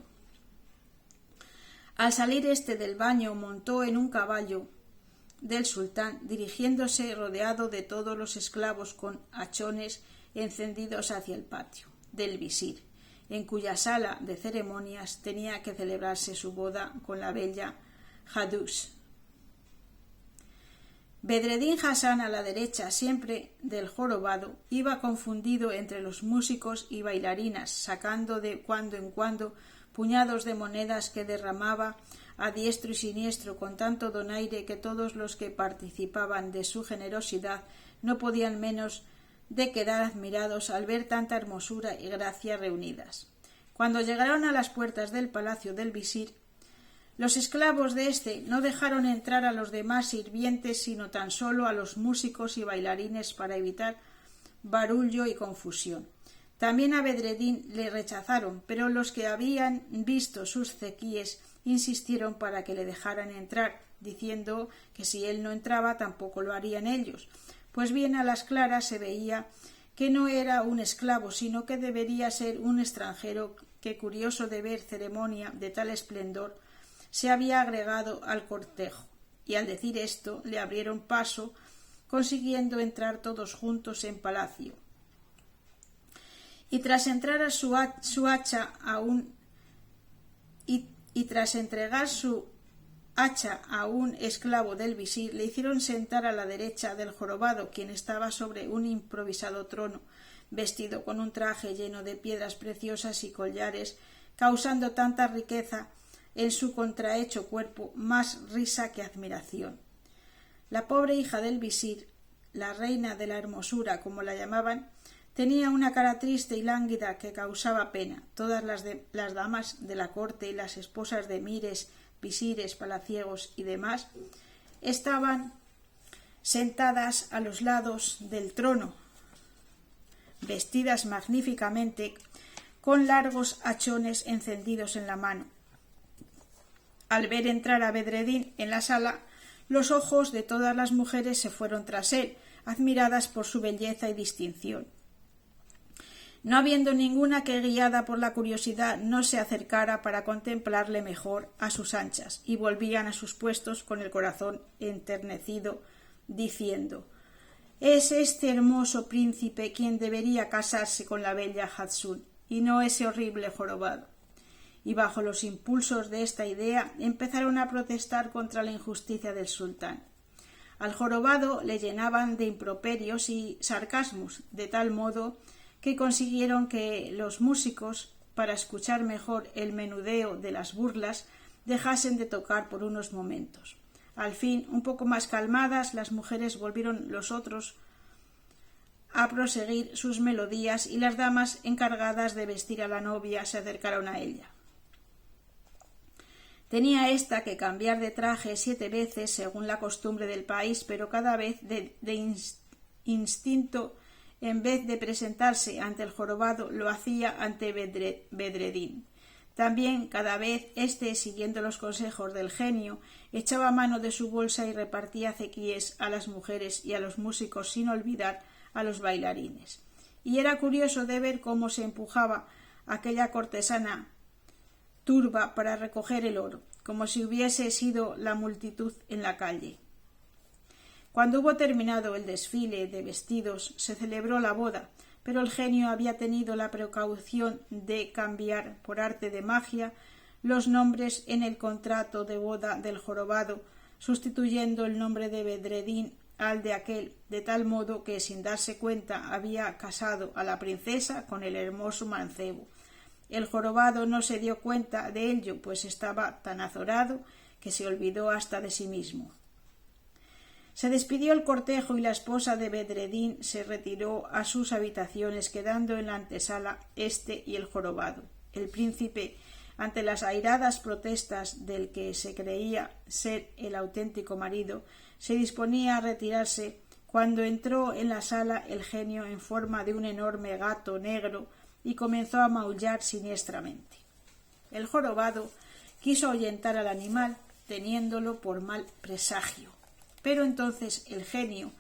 Al salir éste del baño montó en un caballo del sultán, dirigiéndose rodeado de todos los esclavos con hachones encendidos hacia el patio del visir, en cuya sala de ceremonias tenía que celebrarse su boda con la bella Hadush. Bedreddin Hasán, a la derecha siempre del jorobado, iba confundido entre los músicos y bailarinas, sacando de cuando en cuando puñados de monedas que derramaba a diestro y siniestro con tanto donaire que todos los que participaban de su generosidad no podían menos de quedar admirados al ver tanta hermosura y gracia reunidas. Cuando llegaron a las puertas del palacio del visir, los esclavos de éste no dejaron entrar a los demás sirvientes sino tan solo a los músicos y bailarines para evitar barullo y confusión. También a Bedredín le rechazaron, pero los que habían visto sus cequíes insistieron para que le dejaran entrar, diciendo que si él no entraba tampoco lo harían ellos. Pues bien, a las claras se veía que no era un esclavo, sino que debería ser un extranjero que, curioso de ver ceremonia de tal esplendor, se había agregado al cortejo, y al decir esto le abrieron paso, consiguiendo entrar todos juntos en palacio. Y tras entregar su hacha a un esclavo del visir, le hicieron sentar a la derecha del jorobado, quien estaba sobre un improvisado trono, vestido con un traje lleno de piedras preciosas y collares, causando tanta riqueza en su contrahecho cuerpo, más risa que admiración. La pobre hija del visir, la reina de la hermosura, como la llamaban, tenía una cara triste y lánguida que causaba pena. Todas las damas de la corte y las esposas de emires, visires, palaciegos y demás estaban sentadas a los lados del trono, vestidas magníficamente, con largos hachones encendidos en la mano. Al ver entrar a Bedredín en la sala, los ojos de todas las mujeres se fueron tras él, admiradas por su belleza y distinción. No habiendo ninguna que, guiada por la curiosidad, no se acercara para contemplarle mejor a sus anchas, y volvían a sus puestos con el corazón enternecido, diciendo: «Es este hermoso príncipe quien debería casarse con la bella Hatsún, y no ese horrible jorobado». Y bajo los impulsos de esta idea empezaron a protestar contra la injusticia del sultán. Al jorobado le llenaban de improperios y sarcasmos, de tal modo que consiguieron que los músicos, para escuchar mejor el menudeo de las burlas, dejasen de tocar por unos momentos. Al fin, un poco más calmadas, las mujeres volvieron los otros a proseguir sus melodías y las damas encargadas de vestir a la novia se acercaron a ella. Tenía ésta que cambiar de traje 7 veces según la costumbre del país, pero cada vez de instinto, en vez de presentarse ante el jorobado, lo hacía ante Bedredín. También cada vez éste, siguiendo los consejos del genio, echaba mano de su bolsa y repartía cequíes a las mujeres y a los músicos, sin olvidar a los bailarines. Y era curioso de ver cómo se empujaba aquella cortesana turba para recoger el oro, como si hubiese sido la multitud en la calle. Cuando hubo terminado el desfile de vestidos, se celebró la boda, pero el genio había tenido la precaución de cambiar, por arte de magia, los nombres en el contrato de boda del jorobado, sustituyendo el nombre de Bedredín al de aquel, de tal modo que, sin darse cuenta, había casado a la princesa con el hermoso mancebo. El jorobado no se dio cuenta de ello, pues estaba tan azorado que se olvidó hasta de sí mismo. Se despidió el cortejo y la esposa de Bedredín se retiró a sus habitaciones, quedando en la antesala éste y el jorobado. El príncipe, ante las airadas protestas del que se creía ser el auténtico marido, se disponía a retirarse cuando entró en la sala el genio en forma de un enorme gato negro y comenzó a maullar siniestramente. El jorobado quiso ahuyentar al animal, teniéndolo por mal presagio. Pero entonces el genio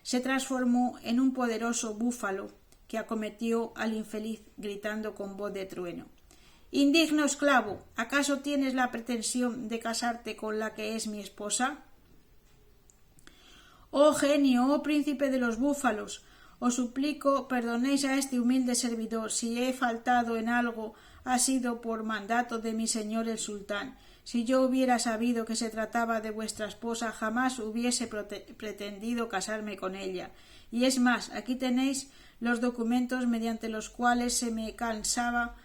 se transformó en un poderoso búfalo que acometió al infeliz gritando con voz de trueno: «¡Indigno esclavo! ¿Acaso tienes la pretensión de casarte con la que es mi esposa? Oh genio, oh príncipe de los búfalos, os suplico perdonéis a este humilde servidor. Si he faltado en algo, ha sido por mandato de mi señor el sultán. Si yo hubiera sabido que se trataba de vuestra esposa, jamás hubiese pretendido casarme con ella. Y es más, aquí tenéis los documentos mediante los cuales se me casaba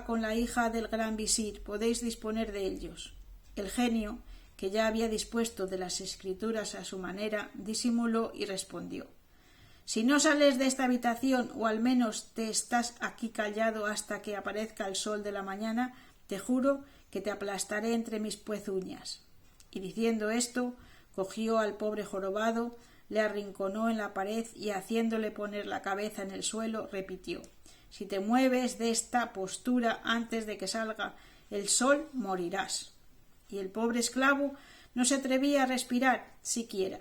con la hija del gran visir. Podéis disponer de ellos». El genio, que ya había dispuesto de las escrituras a su manera, disimuló y respondió: «Si no sales de esta habitación, o al menos te estás aquí callado hasta que aparezca el sol de la mañana, te juro que te aplastaré entre mis pezuñas». Y diciendo esto, cogió al pobre jorobado, le arrinconó en la pared y haciéndole poner la cabeza en el suelo, repitió: «Si te mueves de esta postura antes de que salga el sol, morirás». Y el pobre esclavo no se atrevía a respirar siquiera,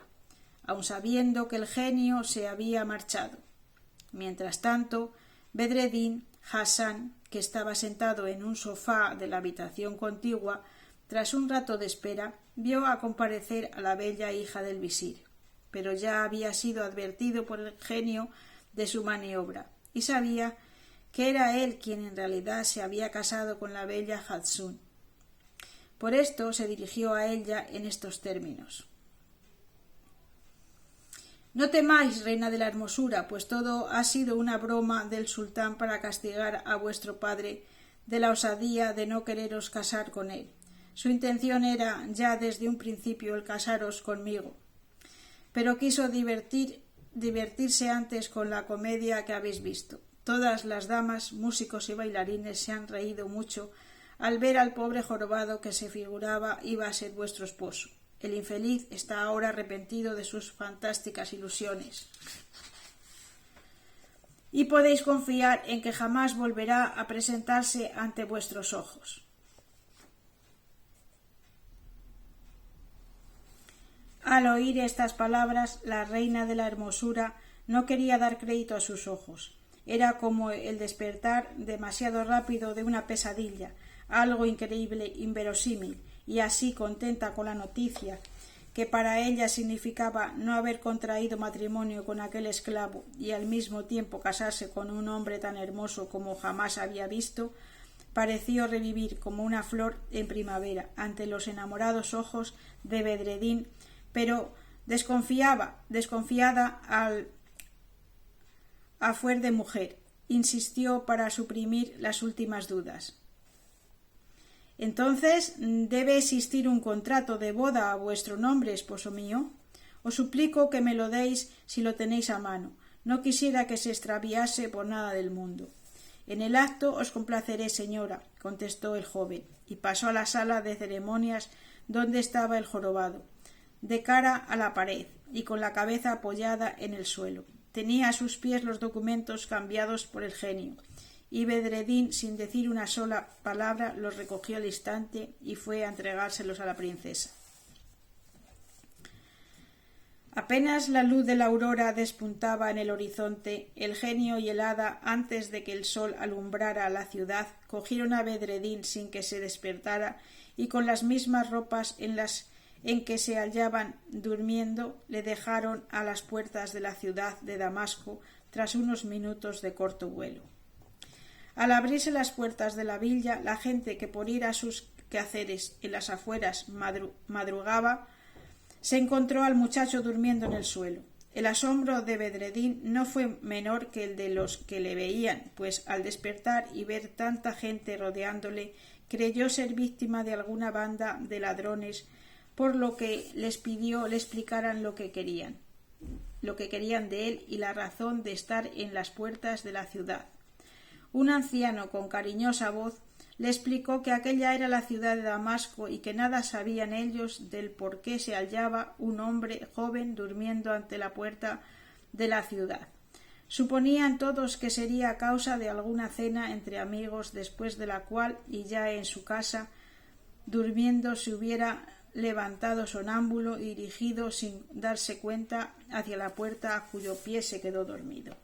aun sabiendo que el genio se había marchado. Mientras tanto, Bedreddin Hassan, que estaba sentado en un sofá de la habitación contigua, tras un rato de espera, vio a comparecer a la bella hija del visir, pero ya había sido advertido por el genio de su maniobra, y sabía que era él quien en realidad se había casado con la bella Hadsún. Por esto se dirigió a ella en estos términos: «No temáis, reina de la hermosura, pues todo ha sido una broma del sultán para castigar a vuestro padre de la osadía de no quereros casar con él. Su intención era ya desde un principio el casaros conmigo, pero quiso divertirse antes con la comedia que habéis visto. Todas las damas, músicos y bailarines se han reído mucho al ver al pobre jorobado que se figuraba iba a ser vuestro esposo. El infeliz está ahora arrepentido de sus fantásticas ilusiones, y podéis confiar en que jamás volverá a presentarse ante vuestros ojos». Al oír estas palabras, la reina de la hermosura no quería dar crédito a sus ojos. Era como el despertar demasiado rápido de una pesadilla, algo increíble, inverosímil, y así, contenta con la noticia, que para ella significaba no haber contraído matrimonio con aquel esclavo y al mismo tiempo casarse con un hombre tan hermoso como jamás había visto, pareció revivir como una flor en primavera ante los enamorados ojos de Bedreddin, pero desconfiada a fuer de mujer, insistió para suprimir las últimas dudas. «Entonces, ¿debe existir un contrato de boda a vuestro nombre, esposo mío? Os suplico que me lo deis si lo tenéis a mano. No quisiera que se extraviase por nada del mundo». «En el acto os complaceré, señora», contestó el joven, y pasó a la sala de ceremonias donde estaba el jorobado, de cara a la pared y con la cabeza apoyada en el suelo. Tenía a sus pies los documentos cambiados por el genio, y Bedreddin, sin decir una sola palabra, los recogió al instante y fue a entregárselos a la princesa. Apenas la luz de la aurora despuntaba en el horizonte, el genio y el hada, antes de que el sol alumbrara la ciudad, cogieron a Bedreddin sin que se despertara y con las mismas ropas en que se hallaban durmiendo, le dejaron a las puertas de la ciudad de Damasco tras unos minutos de corto vuelo. Al abrirse las puertas de la villa, la gente que por ir a sus quehaceres en las afueras madrugaba, se encontró al muchacho durmiendo en el suelo. El asombro de Bedreddin no fue menor que el de los que le veían, pues al despertar y ver tanta gente rodeándole, creyó ser víctima de alguna banda de ladrones, por lo que les pidió le explicaran lo que querían de él y la razón de estar en las puertas de la ciudad. Un anciano con cariñosa voz le explicó que aquella era la ciudad de Damasco y que nada sabían ellos del por qué se hallaba un hombre joven durmiendo ante la puerta de la ciudad. Suponían todos que sería a causa de alguna cena entre amigos, después de la cual, y ya en su casa, durmiendo, se hubiera levantado sonámbulo y dirigido sin darse cuenta hacia la puerta a cuyo pie se quedó dormido.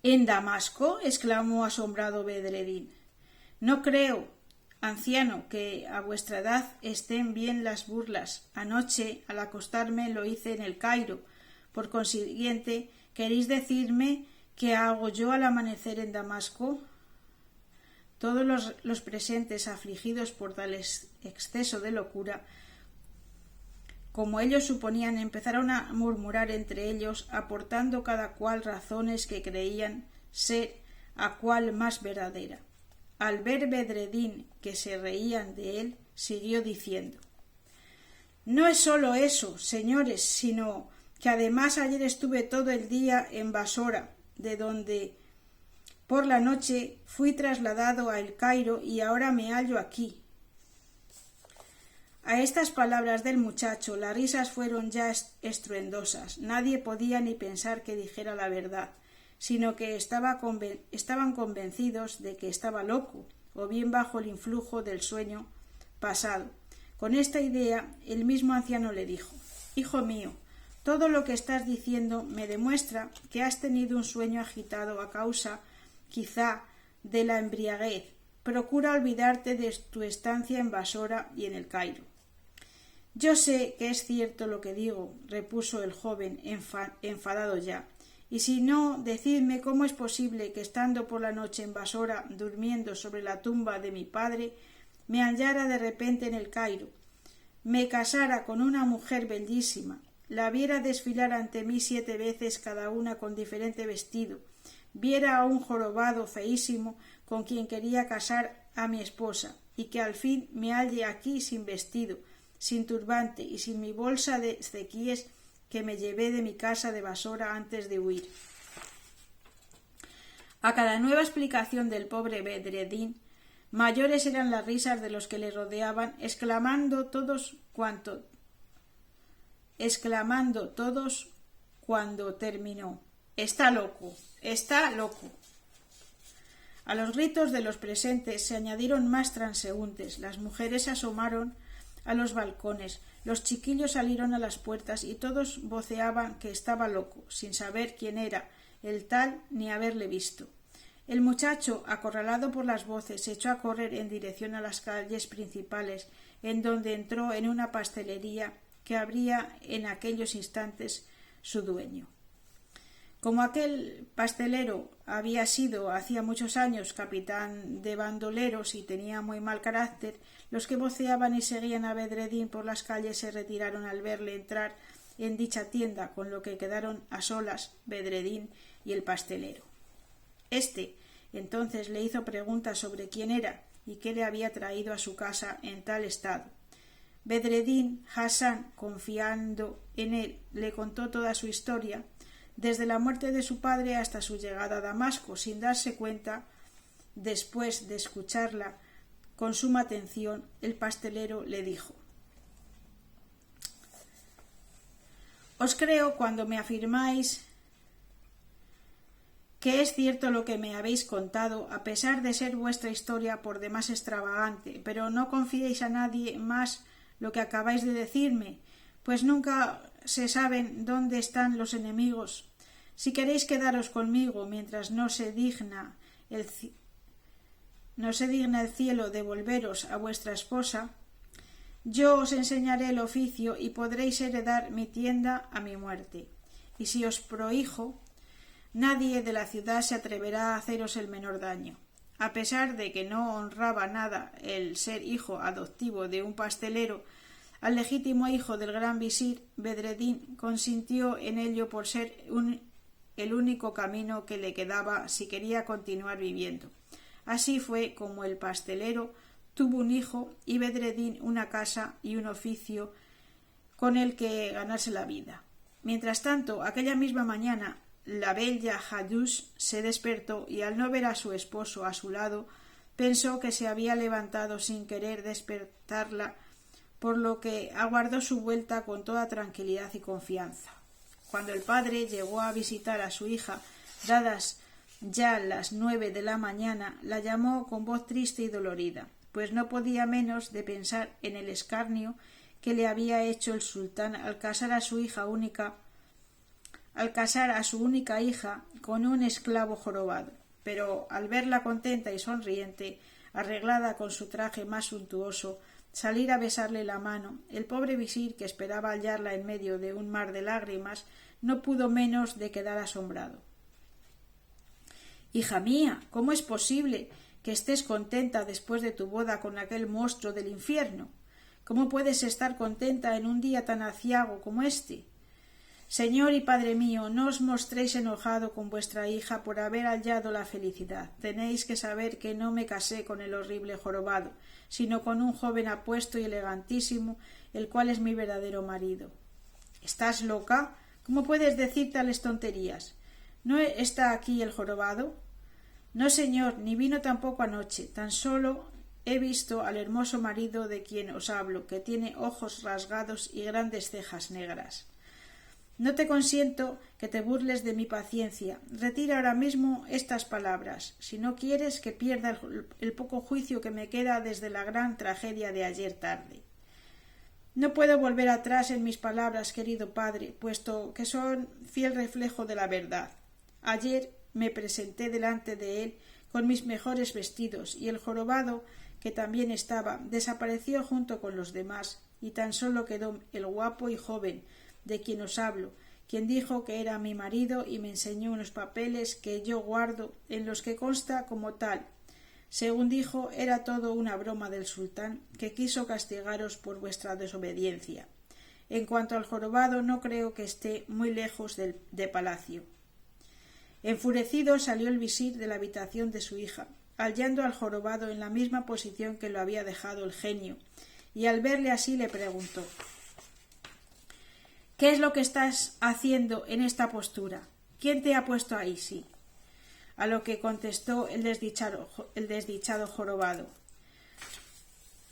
«¿En Damasco?», exclamó asombrado Bedreddin. «No creo, anciano, que a vuestra edad estén bien las burlas. Anoche, al acostarme, lo hice en el Cairo. Por consiguiente, ¿queréis decirme qué hago yo al amanecer en Damasco?» Todos los presentes, afligidos por tal exceso de locura, como ellos suponían, empezaron a murmurar entre ellos, aportando cada cual razones que creían ser a cual más verdadera. Al ver Bedreddin que se reían de él, siguió diciendo: «No es sólo eso, señores, sino que además ayer estuve todo el día en Basora, de donde por la noche fui trasladado a El Cairo y ahora me hallo aquí». A estas palabras del muchacho las risas fueron ya estruendosas. Nadie podía ni pensar que dijera la verdad, sino que estaban convencidos de que estaba loco, o bien bajo el influjo del sueño pasado. Con esta idea, el mismo anciano le dijo: «Hijo mío, todo lo que estás diciendo me demuestra que has tenido un sueño agitado a causa, quizá, de la embriaguez. Procura olvidarte de tu estancia en Basora y en el Cairo». «Yo sé que es cierto lo que digo», repuso el joven, enfadado ya, «y si no, decidme cómo es posible que, estando por la noche en Basora, durmiendo sobre la tumba de mi padre, me hallara de repente en el Cairo, me casara con una mujer bellísima, la viera desfilar ante mí 7 veces cada una con diferente vestido, viera a un jorobado feísimo con quien quería casar a mi esposa, y que al fin me halle aquí sin vestido, sin turbante y sin mi bolsa de cequíes que me llevé de mi casa de Basora antes de huir». A cada nueva explicación del pobre Bedreddin, mayores eran las risas de los que le rodeaban, exclamando todos cuando terminó: «¡Está loco! ¡Está loco!». A los gritos de los presentes se añadieron más transeúntes. Las mujeres se asomaron a los balcones, los chiquillos salieron a las puertas y todos voceaban que estaba loco, sin saber quién era el tal ni haberle visto. El muchacho, acorralado por las voces, se echó a correr en dirección a las calles principales, en donde entró en una pastelería que abría en aquellos instantes su dueño. Como aquel pastelero había sido hacía muchos años capitán de bandoleros y tenía muy mal carácter, los que voceaban y seguían a Bedreddin por las calles se retiraron al verle entrar en dicha tienda, con lo que quedaron a solas Bedreddin y el pastelero. Este entonces le hizo preguntas sobre quién era y qué le había traído a su casa en tal estado. Bedreddin Hassan, confiando en él, le contó toda su historia, desde la muerte de su padre hasta su llegada a Damasco, sin darse cuenta. Después de escucharla con suma atención, el pastelero le dijo: «Os creo cuando me afirmáis que es cierto lo que me habéis contado, a pesar de ser vuestra historia por demás extravagante, pero no confiéis a nadie más lo que acabáis de decirme, pues nunca se saben dónde están los enemigos. Si queréis quedaros conmigo mientras no se digna el cielo devolveros a vuestra esposa, yo os enseñaré el oficio y podréis heredar mi tienda a mi muerte. Y si os prohijo, nadie de la ciudad se atreverá a haceros el menor daño». A pesar de que no honraba nada el ser hijo adoptivo de un pastelero, al legítimo hijo del gran visir, Bedreddin consintió en ello por ser el único camino que le quedaba si quería continuar viviendo. Así fue como el pastelero tuvo un hijo y Bedreddin una casa y un oficio con el que ganarse la vida. Mientras tanto, aquella misma mañana, la bella Haddoush se despertó y, al no ver a su esposo a su lado, pensó que se había levantado sin querer despertarla, por lo que aguardó su vuelta con toda tranquilidad y confianza. Cuando el padre llegó a visitar a su hija, dadas ya las 9 de la mañana, la llamó con voz triste y dolorida, pues no podía menos de pensar en el escarnio que le había hecho el sultán al casar a su única hija con un esclavo jorobado. Pero al verla contenta y sonriente, arreglada con su traje más suntuoso, salir a besarle la mano, el pobre visir, que esperaba hallarla en medio de un mar de lágrimas, no pudo menos de quedar asombrado. «Hija mía, ¿cómo es posible que estés contenta después de tu boda con aquel monstruo del infierno? ¿Cómo puedes estar contenta en un día tan aciago como este? Señor y padre mío, no os mostréis enojado con vuestra hija por haber hallado la felicidad. Tenéis que saber que no me casé con el horrible jorobado, sino con un joven apuesto y elegantísimo, el cual es mi verdadero marido». «¿Estás loca? ¿Cómo puedes decir tales tonterías? ¿No está aquí el jorobado?» «No, señor, ni vino tampoco anoche. Tan solo he visto al hermoso marido de quien os hablo, que tiene ojos rasgados y grandes cejas negras. No te consiento que te burles de mi paciencia. Retira ahora mismo estas palabras, si no quieres que pierda el poco juicio que me queda desde la gran tragedia de ayer tarde. No puedo volver atrás en mis palabras, querido padre, puesto que son fiel reflejo de la verdad. Ayer me presenté delante de él con mis mejores vestidos, y el jorobado, que también estaba, desapareció junto con los demás, y tan solo quedó el guapo y joven de quien os hablo, quien dijo que era mi marido y me enseñó unos papeles que yo guardo, en los que consta como tal. Según dijo, era todo una broma del sultán, que quiso castigaros por vuestra desobediencia. En cuanto al jorobado, no creo que esté muy lejos de palacio. Enfurecido salió el visir de la habitación de su hija, hallando al jorobado en la misma posición que lo había dejado el genio, y al verle así le preguntó: ¿Qué es lo que estás haciendo en esta postura? ¿Quién te ha puesto ahí? Sí. A lo que contestó el desdichado jorobado: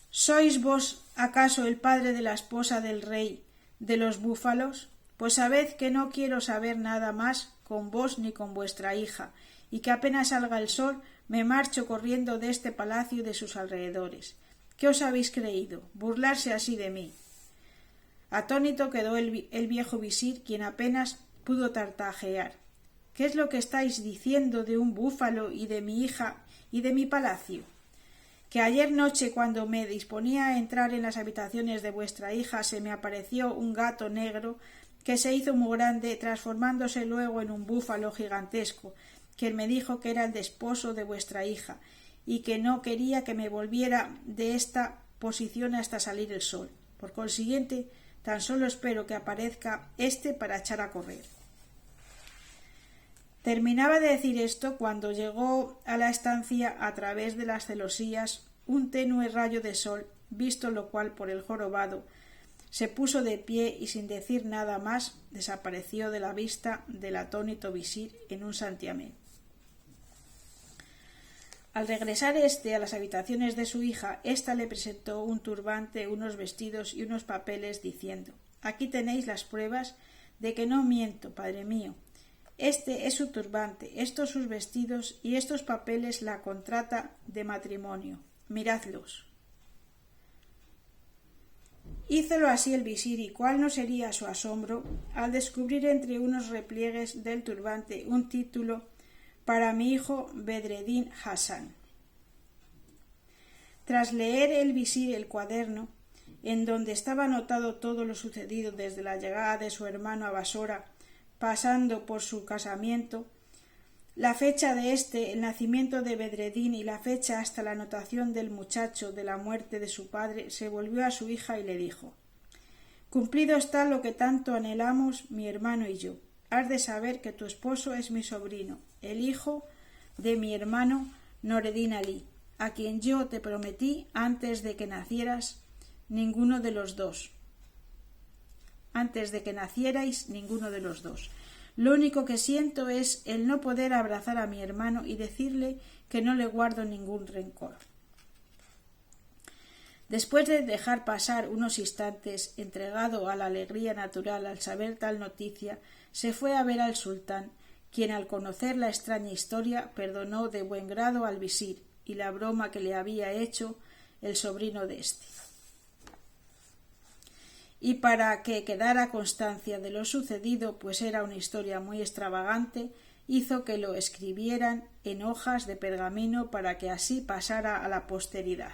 ¿Sois vos acaso el padre de la esposa del rey de los búfalos? Pues sabed que no quiero saber nada más con vos ni con vuestra hija, y que apenas salga el sol me marcho corriendo de este palacio y de sus alrededores. ¿Qué os habéis creído? ¿Burlarse así de mí? Atónito quedó el viejo visir, quien apenas pudo tartajear. ¿Qué es lo que estáis diciendo de un búfalo y de mi hija y de mi palacio? Que ayer noche, cuando me disponía a entrar en las habitaciones de vuestra hija, se me apareció un gato negro que se hizo muy grande, transformándose luego en un búfalo gigantesco, quien me dijo que era el desposo de vuestra hija, y que no quería que me volviera de esta posición hasta salir el sol. Por consiguiente, tan solo espero que aparezca éste para echar a correr. Terminaba de decir esto cuando llegó a la estancia, a través de las celosías, un tenue rayo de sol, visto lo cual por el jorobado, se puso de pie y sin decir nada más desapareció de la vista del atónito visir en un santiamén. Al regresar a las habitaciones de su hija, ésta le presentó un turbante, unos vestidos y unos papeles, diciendo: «Aquí tenéis las pruebas de que no miento, padre mío. Este es su turbante, estos sus vestidos y estos papeles la contrata de matrimonio. Miradlos». Hízolo así el visir, y cuál no sería su asombro al descubrir entre unos repliegues del turbante un título: «Para mi hijo Bedreddin Hassan». Tras leer el visir el cuaderno, en donde estaba anotado todo lo sucedido desde la llegada de su hermano a Basora, pasando por su casamiento, la fecha de el nacimiento de Bedreddin y la fecha hasta la anotación del muchacho de la muerte de su padre, se volvió a su hija y le dijo: «Cumplido está lo que tanto anhelamos mi hermano y yo. Has de saber que tu esposo es mi sobrino, el hijo de mi hermano Noreddin Alí, a quien yo te prometí antes de que nacierais ninguno de los dos. Lo único que siento es el no poder abrazar a mi hermano y decirle que no le guardo ningún rencor». Después de dejar pasar unos instantes, entregado a la alegría natural al saber tal noticia, se fue a ver al sultán, quien, al conocer la extraña historia, perdonó de buen grado al visir y la broma que le había hecho el sobrino de éste. Y para que quedara constancia de lo sucedido, pues era una historia muy extravagante, hizo que lo escribieran en hojas de pergamino para que así pasara a la posteridad.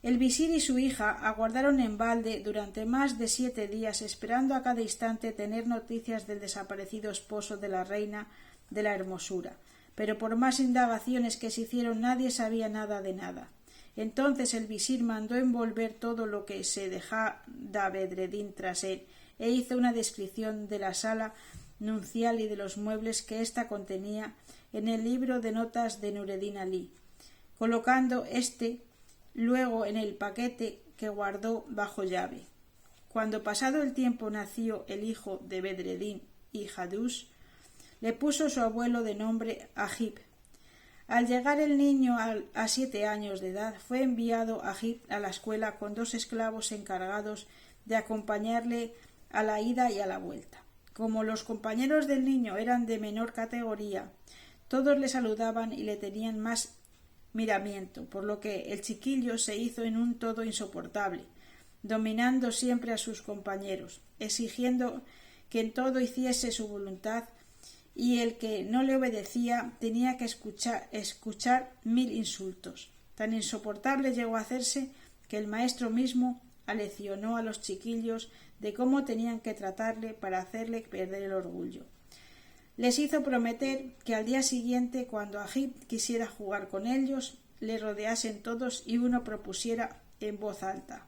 El visir y su hija aguardaron en balde durante más de 7 días, esperando a cada instante tener noticias del desaparecido esposo de la reina de la hermosura, pero por más indagaciones que se hicieron nadie sabía nada de nada. Entonces el visir mandó envolver todo lo que se dejara Bedreddin tras él, e hizo una descripción de la sala nuncial y de los muebles que ésta contenía en el libro de notas de Nureddin Alí, colocando luego en el paquete que guardó bajo llave. Cuando pasado el tiempo nació el hijo de Bedreddin y Haddus, le puso su abuelo de nombre Agib. Al llegar el niño a 7 años de edad, fue enviado Agib a la escuela con 2 esclavos encargados de acompañarle a la ida y a la vuelta. Como los compañeros del niño eran de menor categoría, todos le saludaban y le tenían más miramiento, por lo que el chiquillo se hizo en un todo insoportable, dominando siempre a sus compañeros, exigiendo que en todo hiciese su voluntad, y el que no le obedecía tenía que escuchar 1000 insultos. Tan insoportable llegó a hacerse que el maestro mismo aleccionó a los chiquillos de cómo tenían que tratarle para hacerle perder el orgullo. Les hizo prometer que al día siguiente, cuando Agib quisiera jugar con ellos, le rodeasen todos y uno propusiera en voz alta: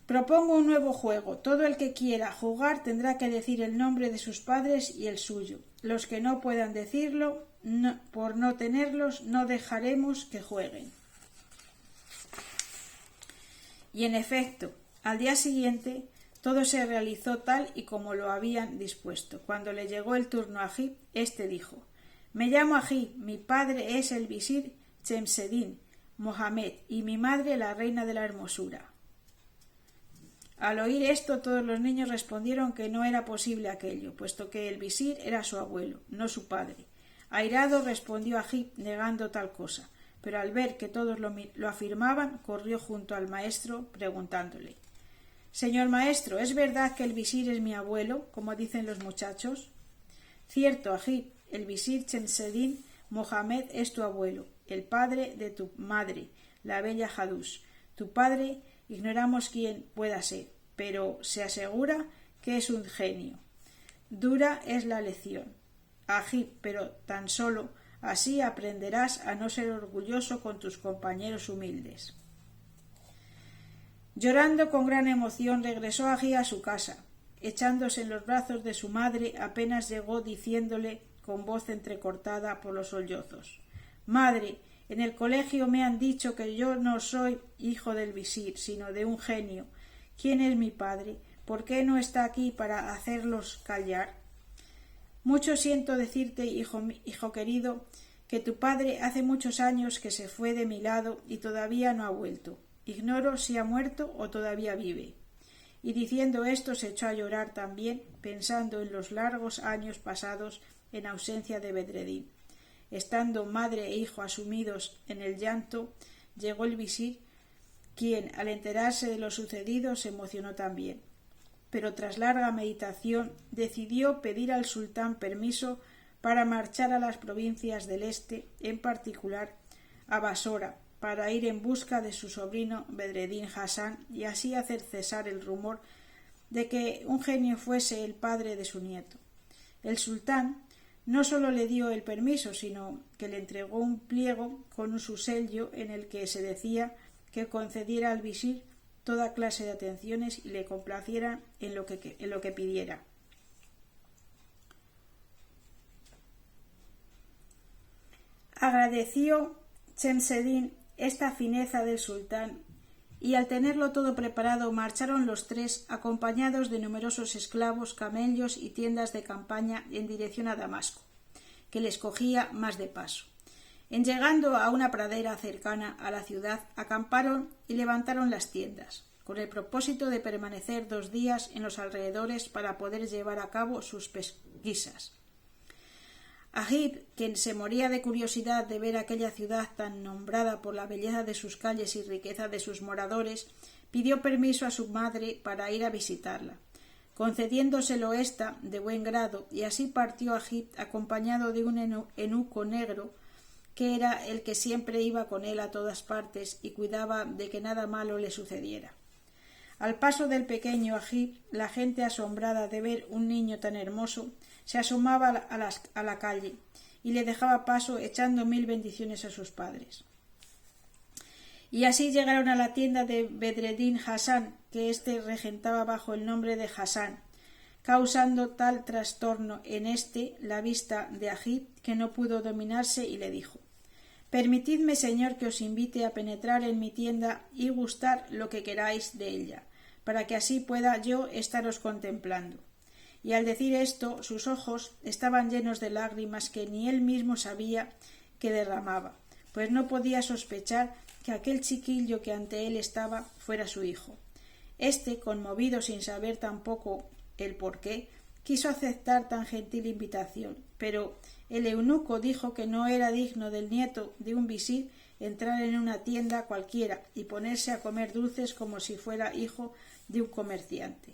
«Propongo un nuevo juego. Todo el que quiera jugar tendrá que decir el nombre de sus padres y el suyo. Los que no puedan decirlo, por no tenerlos, no dejaremos que jueguen». Y en efecto, al día siguiente, todo se realizó tal y como lo habían dispuesto. Cuando le llegó el turno a Agib, éste dijo: «Me llamo Agib, mi padre es el visir Chemseddin Mohamed y mi madre la reina de la hermosura». Al oír esto, todos los niños respondieron que no era posible aquello, puesto que el visir era su abuelo, no su padre. Airado respondió Agib negando tal cosa, pero al ver que todos lo afirmaban, corrió junto al maestro preguntándole: «Señor maestro, ¿es verdad que el visir es mi abuelo, como dicen los muchachos?». «Cierto, Agib, el visir Chemseddin Mohamed es tu abuelo, el padre de tu madre, la bella Hadush. Tu padre ignoramos quién pueda ser, pero se asegura que es un genio. Dura es la lección, Agib, pero tan solo así aprenderás a no ser orgulloso con tus compañeros humildes». Llorando con gran emoción, regresó Agib a su casa. Echándose en los brazos de su madre, apenas llegó diciéndole con voz entrecortada por los sollozos: «Madre, en el colegio me han dicho que yo no soy hijo del visir, sino de un genio. ¿Quién es mi padre? ¿Por qué no está aquí para hacerlos callar? Mucho siento decirte, hijo querido, que tu padre hace muchos años que se fue de mi lado y todavía no ha vuelto. Ignoro si ha muerto o todavía vive». Y diciendo esto se echó a llorar también, pensando en los largos años pasados en ausencia de Bedreddin. Estando madre e hijo asumidos en el llanto, llegó el visir, quien, al enterarse de lo sucedido, se emocionó también. Pero tras larga meditación decidió pedir al sultán permiso para marchar a las provincias del este, en particular a Basora, para ir en busca de su sobrino Bedreddin Hasán y así hacer cesar el rumor de que un genio fuese el padre de su nieto. El sultán no sólo le dio el permiso, sino que le entregó un pliego con su sello en el que se decía que concediera al visir toda clase de atenciones y le complaciera en lo que pidiera. Agradeció Chemseddin esta fineza del sultán y al tenerlo todo preparado marcharon los tres acompañados de numerosos esclavos, camellos y tiendas de campaña en dirección a Damasco, que les cogía más de paso. En llegando a una pradera cercana a la ciudad, acamparon y levantaron las tiendas, con el propósito de permanecer 2 días en los alrededores para poder llevar a cabo sus pesquisas. Agib, quien se moría de curiosidad de ver aquella ciudad tan nombrada por la belleza de sus calles y riqueza de sus moradores, pidió permiso a su madre para ir a visitarla, concediéndoselo ésta de buen grado, y así partió Agib acompañado de un eunuco negro, que era el que siempre iba con él a todas partes y cuidaba de que nada malo le sucediera. Al paso del pequeño Agib, la gente, asombrada de ver un niño tan hermoso, se asomaba a la calle y le dejaba paso echando 1000 bendiciones a sus padres. Y así llegaron a la tienda de Bedreddin Hasán, que éste regentaba bajo el nombre de Hasán, causando tal trastorno en la vista de Agib que no pudo dominarse y le dijo: «Permitidme, señor, que os invite a penetrar en mi tienda y gustar lo que queráis de ella, para que así pueda yo estaros contemplando». y al decir esto sus ojos estaban llenos de lágrimas que ni él mismo sabía que derramaba, pues no podía sospechar que aquel chiquillo que ante él estaba fuera su hijo. Este, conmovido sin saber tampoco el porqué, quiso aceptar tan gentil invitación, pero el eunuco dijo que no era digno del nieto de un visir entrar en una tienda cualquiera y ponerse a comer dulces como si fuera hijo de un comerciante.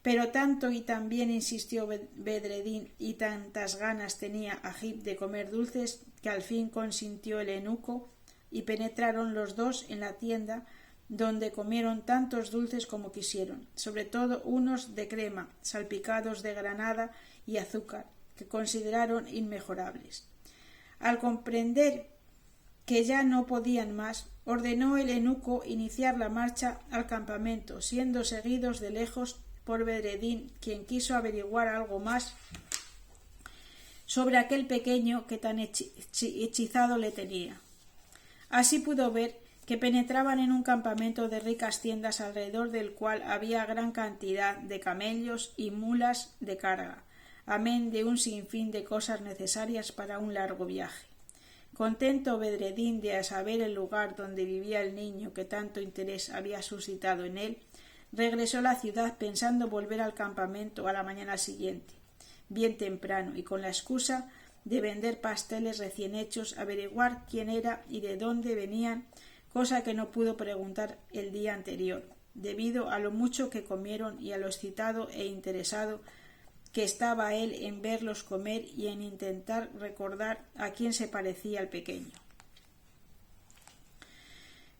Pero tanto y tan bien insistió Bedredín y tantas ganas tenía Agib de comer dulces que al fin consintió el eunuco y penetraron los dos en la tienda, donde comieron tantos dulces como quisieron, sobre todo unos de crema, salpicados de granada y azúcar, que consideraron inmejorables. Al comprender que ya no podían más, ordenó el eunuco iniciar la marcha al campamento, siendo seguidos de lejos por Bedredín, quien quiso averiguar algo más sobre aquel pequeño que tan hechizado le tenía. Así pudo ver que penetraban en un campamento de ricas tiendas alrededor del cual había gran cantidad de camellos y mulas de carga, amén de un sinfín de cosas necesarias para un largo viaje. Contento Bedredín de saber el lugar donde vivía el niño que tanto interés había suscitado en él, regresó a la ciudad pensando volver al campamento a la mañana siguiente, bien temprano, y con la excusa de vender pasteles recién hechos, averiguar quién era y de dónde venían, cosa que no pudo preguntar el día anterior, debido a lo mucho que comieron y a lo excitado e interesado que estaba él en verlos comer y en intentar recordar a quién se parecía el pequeño.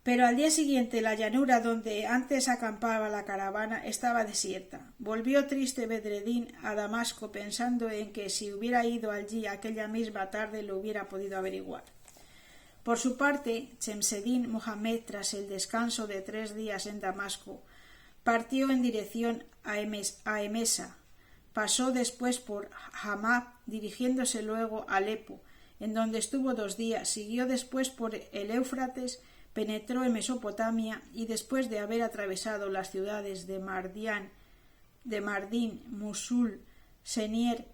Pero al día siguiente la llanura donde antes acampaba la caravana estaba desierta. Volvió triste Bedredín a Damasco pensando en que si hubiera ido allí aquella misma tarde lo hubiera podido averiguar. Por su parte, Chemseddin Mohamed, tras el descanso de 3 días en Damasco, partió en dirección a Emesa. Pasó después por Hamá, dirigiéndose luego a Alepo, en donde estuvo 2 días. Siguió después por el Éufrates, penetró en Mesopotamia y después de haber atravesado las ciudades de Mardin, Mosul, Senier,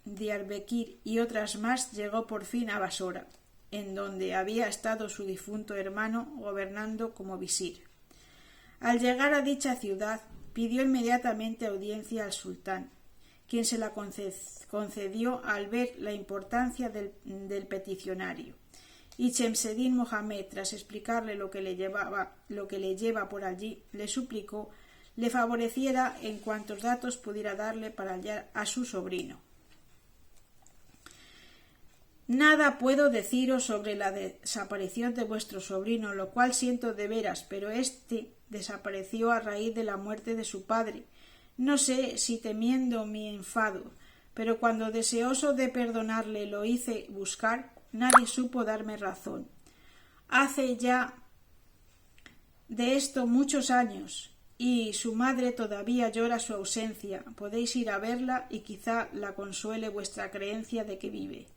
Diarbekir y otras más, llegó por fin a Basora, en donde había estado su difunto hermano gobernando como visir. Al llegar a dicha ciudad, pidió inmediatamente audiencia al sultán, quien se la concedió al ver la importancia del peticionario. Y Chemseddin Mohamed, tras explicarle lo que le lleva por allí, le suplicó le favoreciera en cuantos datos pudiera darle para hallar a su sobrino. Nada puedo deciros sobre la desaparición de vuestro sobrino, lo cual siento de veras, pero éste desapareció a raíz de la muerte de su padre. No sé si temiendo mi enfado, pero cuando deseoso de perdonarle lo hice buscar, nadie supo darme razón. Hace ya de esto muchos años, y su madre todavía llora su ausencia. Podéis ir a verla y quizá la consuele vuestra creencia de que vive.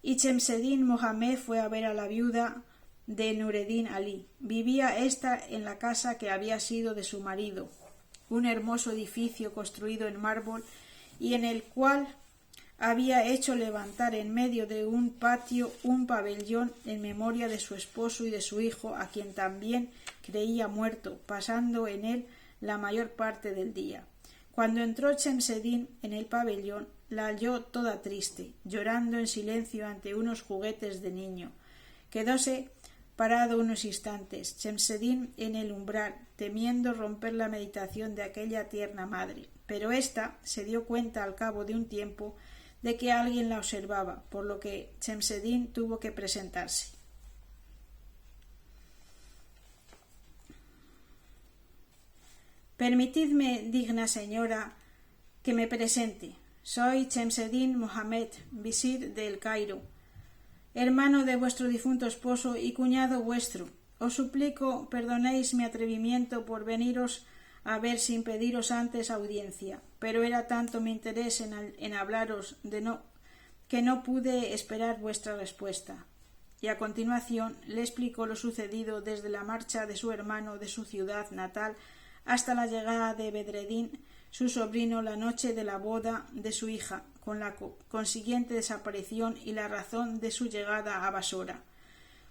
Y Chemseddin Mohamed fue a ver a la viuda de Nureddin Ali. Vivía ésta en la casa que había sido de su marido, un hermoso edificio construido en mármol y en el cual había hecho levantar en medio de un patio un pabellón en memoria de su esposo y de su hijo, a quien también creía muerto, pasando en él la mayor parte del día. Cuando entró Chemseddin en el pabellón, la halló toda triste, llorando en silencio ante unos juguetes de niño. Quedóse parado unos instantes, Chemseddin en el umbral, temiendo romper la meditación de aquella tierna madre, pero ésta se dio cuenta al cabo de un tiempo de que alguien la observaba, por lo que Chemseddin tuvo que presentarse. Permitidme, digna señora, que me presente. Soy Chemseddin Mohamed, visir de El Cairo, hermano de vuestro difunto esposo y cuñado vuestro. Os suplico perdonéis mi atrevimiento por veniros a ver sin pediros antes audiencia, pero era tanto mi interés en hablaros que no pude esperar vuestra respuesta. Y a continuación le explicó lo sucedido desde la marcha de su hermano de su ciudad natal hasta la llegada de Bedredín, su sobrino, la noche de la boda de su hija, con la consiguiente desaparición y la razón de su llegada a Basora.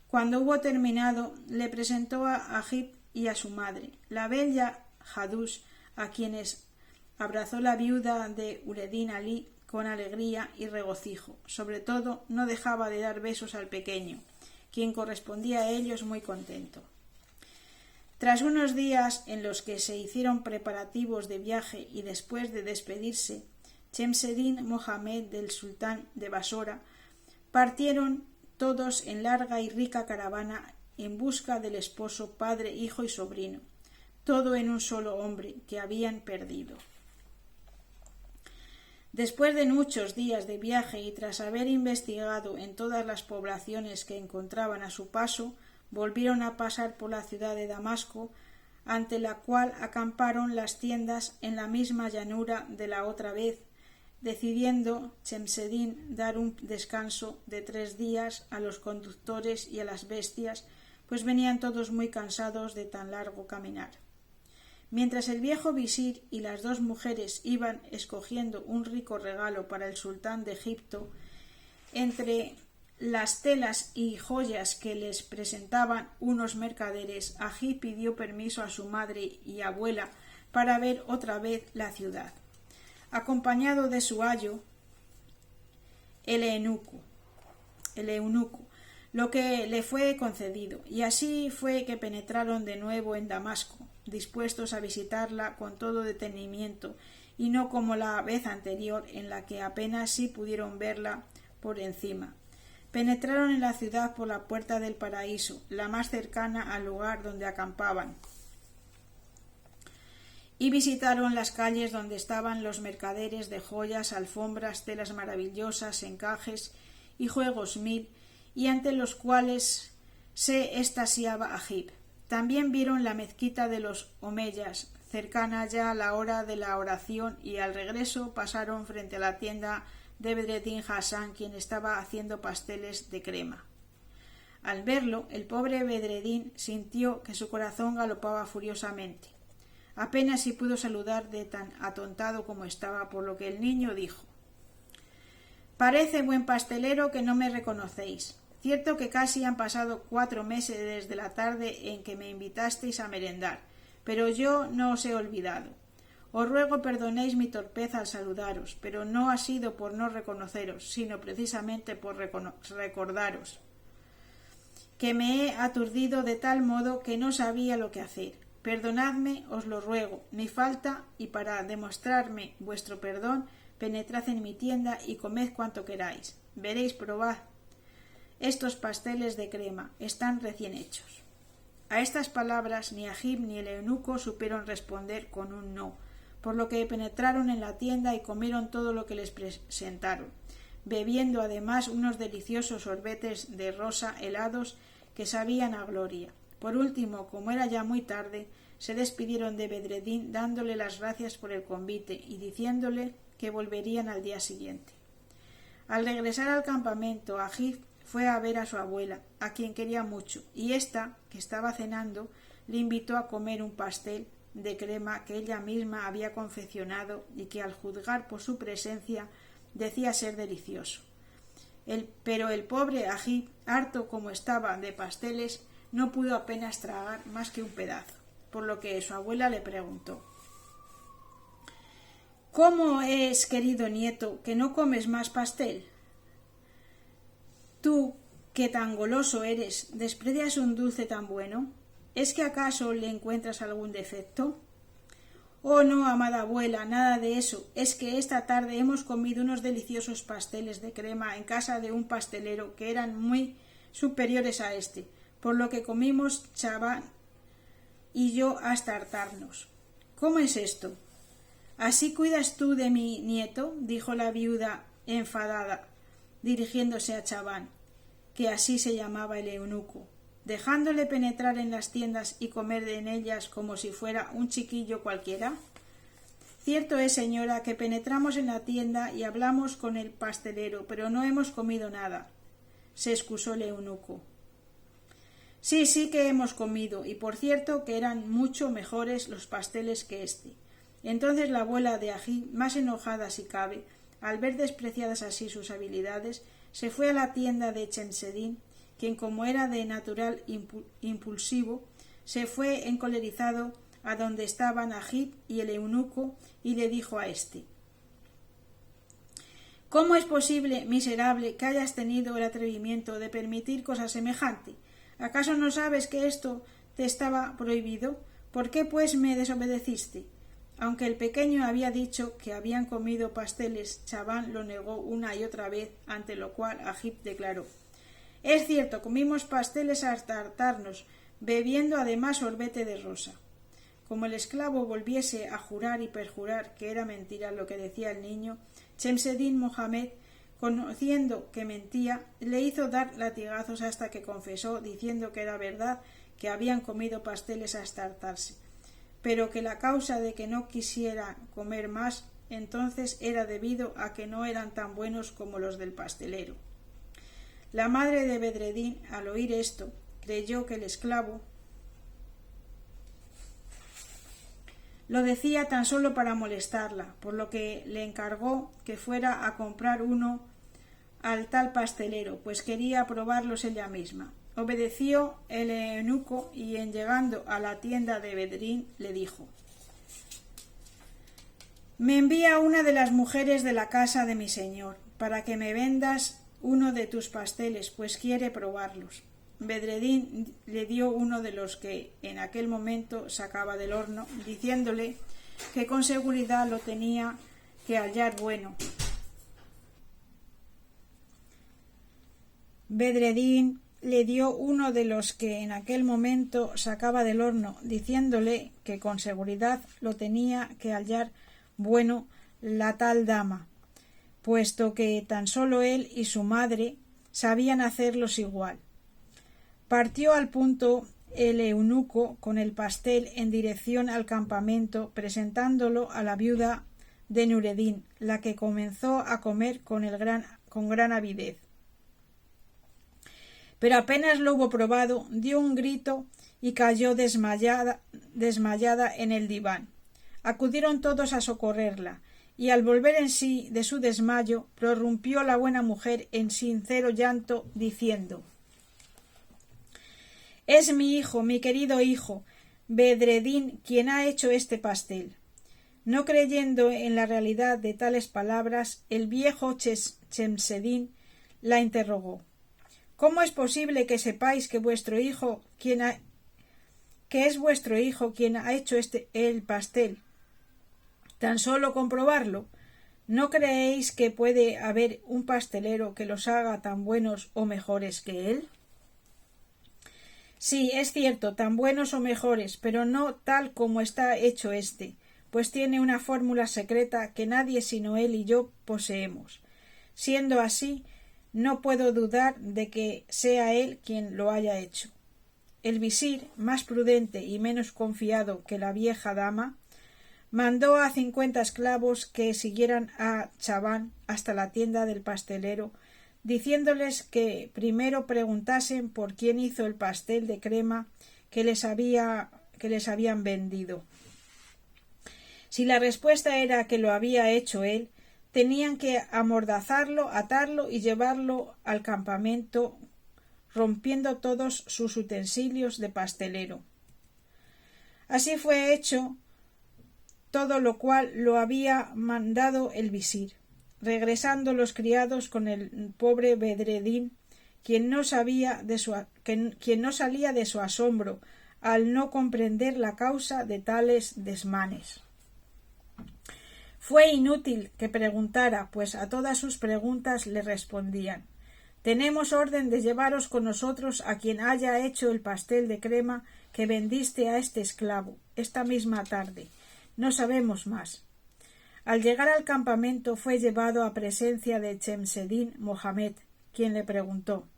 Cuando hubo terminado, le presentó a Agib y a su madre, la bella Hadush, a quienes abrazó la viuda de Uredín Alí con alegría y regocijo. Sobre todo, no dejaba de dar besos al pequeño, quien correspondía a ellos muy contento. Tras unos días en los que se hicieron preparativos de viaje y después de despedirse, Chemseddin Mohamed del sultán de Basora, partieron todos en larga y rica caravana en busca del esposo, padre, hijo y sobrino, todo en un solo hombre que habían perdido. Después de muchos días de viaje y tras haber investigado en todas las poblaciones que encontraban a su paso, volvieron a pasar por la ciudad de Damasco, ante la cual acamparon las tiendas en la misma llanura de la otra vez, decidiendo Chemseddin dar un descanso de 3 días a los conductores y a las bestias, pues venían todos muy cansados de tan largo caminar. Mientras el viejo visir y las 2 mujeres iban escogiendo un rico regalo para el sultán de Egipto, entre las telas y joyas que les presentaban unos mercaderes, Agib pidió permiso a su madre y abuela para ver otra vez la ciudad, acompañado de su ayo, el eunuco, lo que le fue concedido, y así fue que penetraron de nuevo en Damasco, dispuestos a visitarla con todo detenimiento, y no como la vez anterior, en la que apenas sí pudieron verla por encima. Penetraron en la ciudad por la puerta del paraíso, la más cercana al lugar donde acampaban, y visitaron las calles donde estaban los mercaderes de joyas, alfombras, telas maravillosas, encajes y juegos 1000, y ante los cuales se extasiaba Agib. También vieron la mezquita de los omeyas, cercana ya a la hora de la oración, y al regreso pasaron frente a la tienda de Bedreddin Hassan, quien estaba haciendo pasteles de crema. Al verlo, el pobre Bedreddin sintió que su corazón galopaba furiosamente. Apenas si pudo saludar de tan atontado como estaba, por lo que el niño dijo: «Parece, buen pastelero, que no me reconocéis. Cierto que casi han pasado 4 meses desde la tarde en que me invitasteis a merendar, pero yo no os he olvidado. Os ruego perdonéis mi torpeza al saludaros, pero no ha sido por no reconoceros, sino precisamente por recordaros, que me he aturdido de tal modo que no sabía lo que hacer. Perdonadme, os lo ruego, mi falta, y para demostrarme vuestro perdón, penetrad en mi tienda y comed cuanto queráis. Veréis, probad. Estos pasteles de crema están recién hechos». A estas palabras ni Agib ni el eunuco supieron responder con un no, por lo que penetraron en la tienda y comieron todo lo que les presentaron, bebiendo además unos deliciosos sorbetes de rosa helados que sabían a gloria. Por último, como era ya muy tarde, se despidieron de Bedreddin dándole las gracias por el convite y diciéndole que volverían al día siguiente. Al regresar al campamento, Agib fue a ver a su abuela, a quien quería mucho, y ésta, que estaba cenando, le invitó a comer un pastel de crema que ella misma había confeccionado y que, al juzgar por su presencia, decía ser delicioso. Pero el pobre Agib, harto como estaba de pasteles, no pudo apenas tragar más que un pedazo, por lo que su abuela le preguntó: «¿Cómo es, querido nieto, que no comes más pastel? Tú, que tan goloso eres, ¿desprecias un dulce tan bueno? ¿Es que acaso le encuentras algún defecto?» «Oh, no, amada abuela, nada de eso. Es que esta tarde hemos comido unos deliciosos pasteles de crema en casa de un pastelero que eran muy superiores a este, por lo que comimos Chabán y yo hasta hartarnos». «¿Cómo es esto? ¿Así cuidas tú de mi nieto?», dijo la viuda enfadada, dirigiéndose a Chabán, que así se llamaba el eunuco, dejándole penetrar en las tiendas y comer en ellas como si fuera un chiquillo cualquiera. «Cierto es, señora, que penetramos en la tienda y hablamos con el pastelero, pero no hemos comido nada», se excusó el eunuco. Sí, sí que hemos comido, y por cierto que eran mucho mejores los pasteles que este. Entonces la abuela de Agib, más enojada si cabe, al ver despreciadas así sus habilidades, se fue a la tienda de Chemsedin, quien como era de natural impulsivo, se fue encolerizado a donde estaban Agib y el eunuco, y le dijo a éste: ¿Cómo es posible, miserable, que hayas tenido el atrevimiento de permitir cosa semejante? ¿Acaso no sabes que esto te estaba prohibido? ¿Por qué pues me desobedeciste? Aunque el pequeño había dicho que habían comido pasteles, Chabán lo negó una y otra vez, ante lo cual Agib declaró: Es cierto, comimos pasteles hasta hartarnos, bebiendo además sorbete de rosa. Como el esclavo volviese a jurar y perjurar que era mentira lo que decía el niño, Chemsedin Mohamed, conociendo que mentía, le hizo dar latigazos hasta que confesó, diciendo que era verdad que habían comido pasteles hasta hartarse, pero que la causa de que no quisiera comer más entonces era debido a que no eran tan buenos como los del pastelero. La madre de Bedredín, al oír esto, creyó que el esclavo lo decía tan solo para molestarla, por lo que le encargó que fuera a comprar uno al tal pastelero, pues quería probarlos ella misma. Obedeció el eunuco y, en llegando a la tienda de Bedrín, le dijo: Me envía una de las mujeres de la casa de mi señor, para que me vendas uno de tus pasteles, pues quiere probarlos. Bedredín le dio uno de los que en aquel momento sacaba del horno, diciéndole que con seguridad lo tenía que hallar bueno. Bedredín le dio uno de los que en aquel momento sacaba del horno, diciéndole que con seguridad lo tenía que hallar bueno la tal dama, puesto que tan solo él y su madre sabían hacerlos igual. Partió al punto el eunuco con el pastel en dirección al campamento, presentándolo a la viuda de Nureddin, la que comenzó a comer con gran avidez. Pero apenas lo hubo probado, dio un grito y cayó desmayada en el diván. Acudieron todos a socorrerla, y al volver en sí de su desmayo, prorrumpió la buena mujer en sincero llanto, diciendo: Es mi hijo, mi querido hijo, Bedredín, quien ha hecho este pastel. No creyendo en la realidad de tales palabras, el viejo Chemsedin la interrogó: ¿Cómo es posible que sepáis que vuestro hijo que es vuestro hijo quien ha hecho el pastel? Tan solo comprobarlo. ¿No creéis que puede haber un pastelero que los haga tan buenos o mejores que él? Sí, es cierto, tan buenos o mejores, pero no tal como está hecho este, pues tiene una fórmula secreta que nadie sino él y yo poseemos. Siendo así, no puedo dudar de que sea él quien lo haya hecho. El visir, más prudente y menos confiado que la vieja dama, mandó a 50 esclavos que siguieran a Chabán hasta la tienda del pastelero, diciéndoles que primero preguntasen por quién hizo el pastel de crema que les habían vendido. Si la respuesta era que lo había hecho él, tenían que amordazarlo, atarlo y llevarlo al campamento, rompiendo todos sus utensilios de pastelero. Así fue hecho, todo lo cual lo había mandado el visir, regresando los criados con el pobre Bedredín, quien no salía de su asombro al no comprender la causa de tales desmanes. Fue inútil que preguntara, pues a todas sus preguntas le respondían: Tenemos orden de llevaros con nosotros a quien haya hecho el pastel de crema que vendiste a este esclavo esta misma tarde. No sabemos más. Al llegar al campamento fue llevado a presencia de Chemsedin Mohamed, quien le preguntó: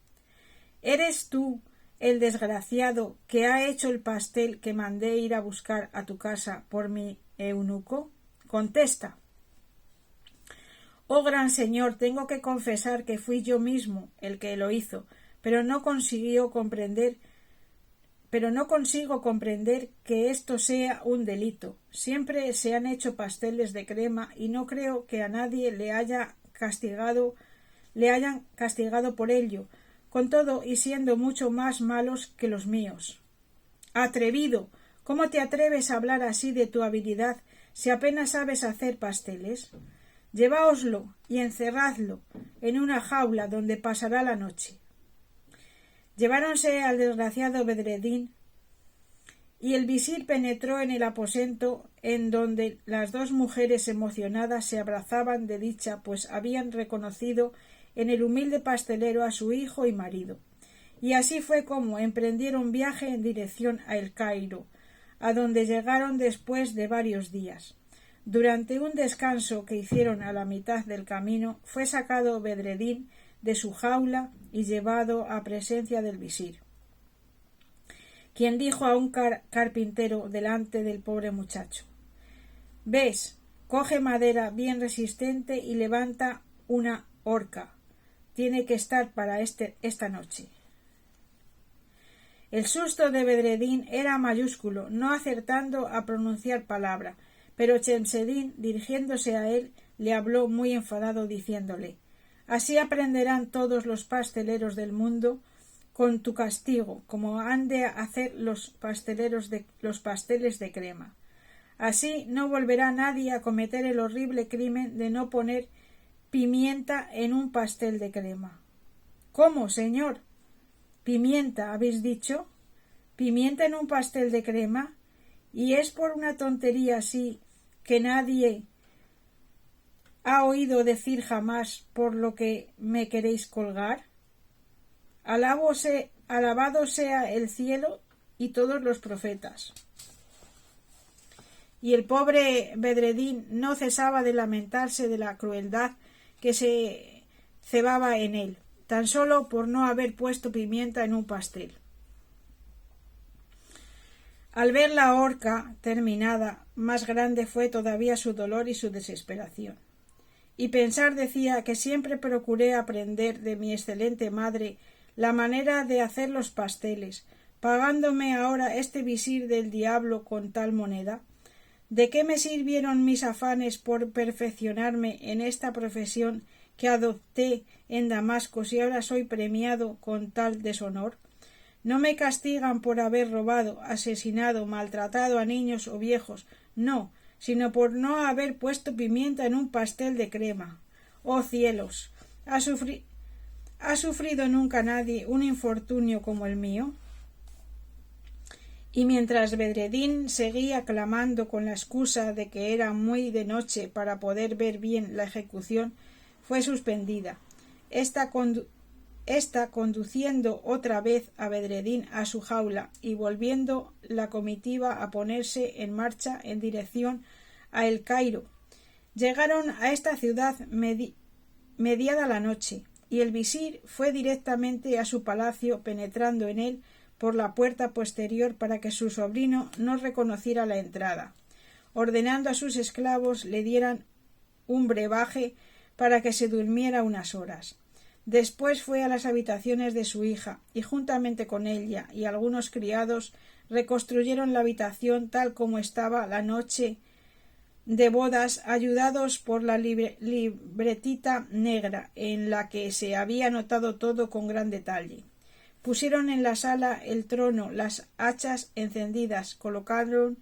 ¿Eres tú el desgraciado que ha hecho el pastel que mandé ir a buscar a tu casa por mi eunuco? Contesta. Oh gran señor, tengo que confesar que fui yo mismo el que lo hizo, pero no consiguió comprender pero no consigo comprender que esto sea un delito. Siempre se han hecho pasteles de crema y no creo que a nadie le hayan castigado por ello, con todo y siendo mucho más malos que los míos. ¡Atrevido! ¿Cómo te atreves a hablar así de tu habilidad si apenas sabes hacer pasteles? Lleváoslo y encerradlo en una jaula donde pasará la noche. Lleváronse al desgraciado Bedredín y el visir penetró en el aposento en donde las dos mujeres emocionadas se abrazaban de dicha, pues habían reconocido en el humilde pastelero a su hijo y marido. Y así fue como emprendieron viaje en dirección a El Cairo, a donde llegaron después de varios días. Durante un descanso que hicieron a la mitad del camino, fue sacado Bedredín de su jaula y llevado a presencia del visir, quien dijo a un carpintero delante del pobre muchacho: «Ves, coge madera bien resistente y levanta una horca. Tiene que estar para esta noche». El susto de Bedredín era mayúsculo, no acertando a pronunciar palabra, pero Chemsedín, dirigiéndose a él, le habló muy enfadado, diciéndole: «Así aprenderán todos los pasteleros del mundo con tu castigo, como han de hacer los pasteles de crema. Así no volverá nadie a cometer el horrible crimen de no poner pimienta en un pastel de crema». «¿Cómo, señor? ¿Pimienta habéis dicho? ¿Pimienta en un pastel de crema? ¿Y es por una tontería así que nadie ha oído decir jamás por lo que me queréis colgar? Alabado sea el cielo y todos los profetas». Y el pobre Bedredín no cesaba de lamentarse de la crueldad que se cebaba en él, tan solo por no haber puesto pimienta en un pastel. Al ver la horca terminada, más grande fue todavía su dolor y su desesperación. Y pensar, decía, que siempre procuré aprender de mi excelente madre la manera de hacer los pasteles, pagándome ahora este visir del diablo con tal moneda. ¿De qué me sirvieron mis afanes por perfeccionarme en esta profesión que adopté en Damasco si ahora soy premiado con tal deshonor? No me castigan por haber robado, asesinado, maltratado a niños o viejos, no, sino por no haber puesto pimienta en un pastel de crema. ¡Oh cielos! ¿Ha sufrido nunca nadie un infortunio como el mío? Y mientras Bedredín seguía clamando con la excusa de que era muy de noche para poder ver bien la ejecución, fue suspendida. Esta conduciendo otra vez a Bedredín a su jaula y volviendo la comitiva a ponerse en marcha en dirección a El Cairo. Llegaron a esta ciudad mediada la noche, y el visir fue directamente a su palacio, penetrando en él por la puerta posterior para que su sobrino no reconociera la entrada, ordenando a sus esclavos le dieran un brebaje para que se durmiera unas horas. Después fue a las habitaciones de su hija, y juntamente con ella y algunos criados reconstruyeron la habitación tal como estaba la noche de bodas, ayudados por la libretita negra en la que se había anotado todo con gran detalle. Pusieron en la sala el trono, las hachas encendidas, colocando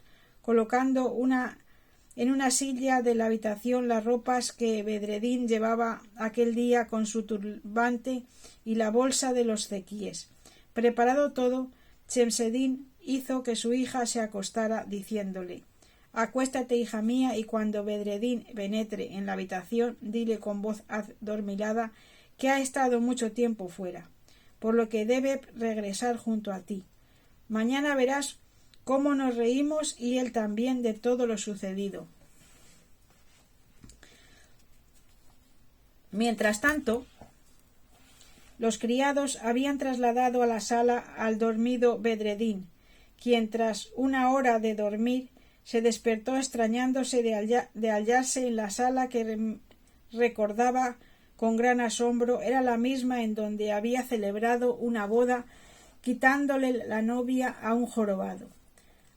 en una silla de la habitación las ropas que Bedredín llevaba aquel día con su turbante y la bolsa de los cequíes. Preparado todo, Chemsedín hizo que su hija se acostara, diciéndole: «Acuéstate, hija mía, y cuando Bedredín penetre en la habitación, dile con voz adormilada que ha estado mucho tiempo fuera, por lo que debe regresar junto a ti. Mañana verás cómo nos reímos y él también de todo lo sucedido». Mientras tanto, los criados habían trasladado a la sala al dormido Bedredín, quien tras una hora de dormir se despertó extrañándose de hallarse en la sala que recordaba con gran asombro era la misma en donde había celebrado una boda quitándole la novia a un jorobado.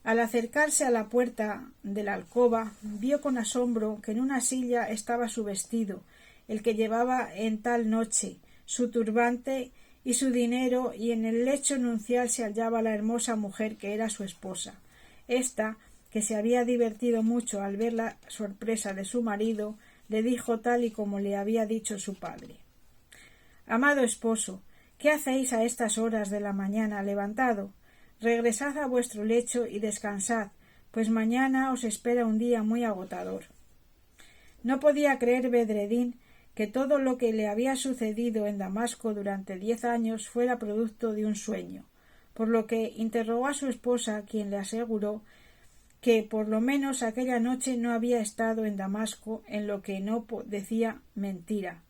Al acercarse a la puerta de la alcoba, vio con asombro que en una silla estaba su vestido, el que llevaba en tal noche, su turbante y su dinero, y en el lecho nupcial se hallaba la hermosa mujer que era su esposa. Ésta, que se había divertido mucho al ver la sorpresa de su marido, le dijo tal y como le había dicho su padre: «Amado esposo, ¿qué hacéis a estas horas de la mañana levantado? Regresad a vuestro lecho y descansad, pues mañana os espera un día muy agotador». No podía creer Bedredín que todo lo que le había sucedido en Damasco durante 10 años fuera producto de un sueño, por lo que interrogó a su esposa, quien le aseguró que por lo menos aquella noche no había estado en Damasco, en lo que no decía mentira.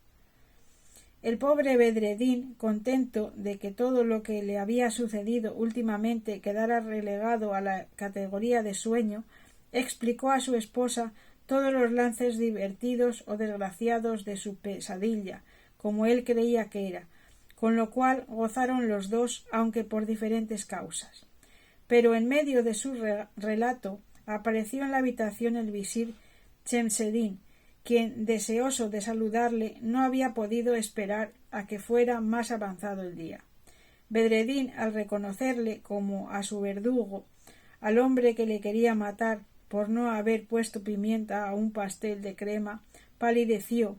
El pobre Bedredín, contento de que todo lo que le había sucedido últimamente quedara relegado a la categoría de sueño, explicó a su esposa todos los lances divertidos o desgraciados de su pesadilla, como él creía que era, con lo cual gozaron los dos, aunque por diferentes causas. Pero en medio de su relato apareció en la habitación el visir Chemseddin, quien, deseoso de saludarle, no había podido esperar a que fuera más avanzado el día. Bedredín, al reconocerle como a su verdugo, al hombre que le quería matar por no haber puesto pimienta a un pastel de crema, palideció,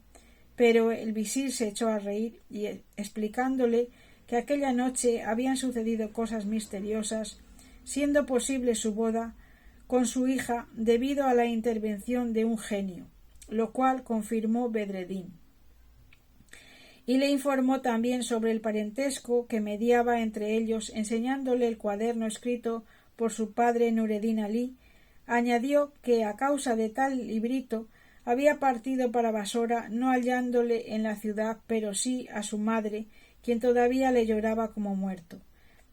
pero el visir se echó a reír y, explicándole que aquella noche habían sucedido cosas misteriosas, siendo posible su boda con su hija debido a la intervención de un genio, lo cual confirmó Bedredín. Y le informó también sobre el parentesco que mediaba entre ellos, enseñándole el cuaderno escrito por su padre Nureddin Alí. Añadió que a causa de tal librito había partido para Basora, no hallándole en la ciudad, pero sí a su madre, quien todavía le lloraba como muerto.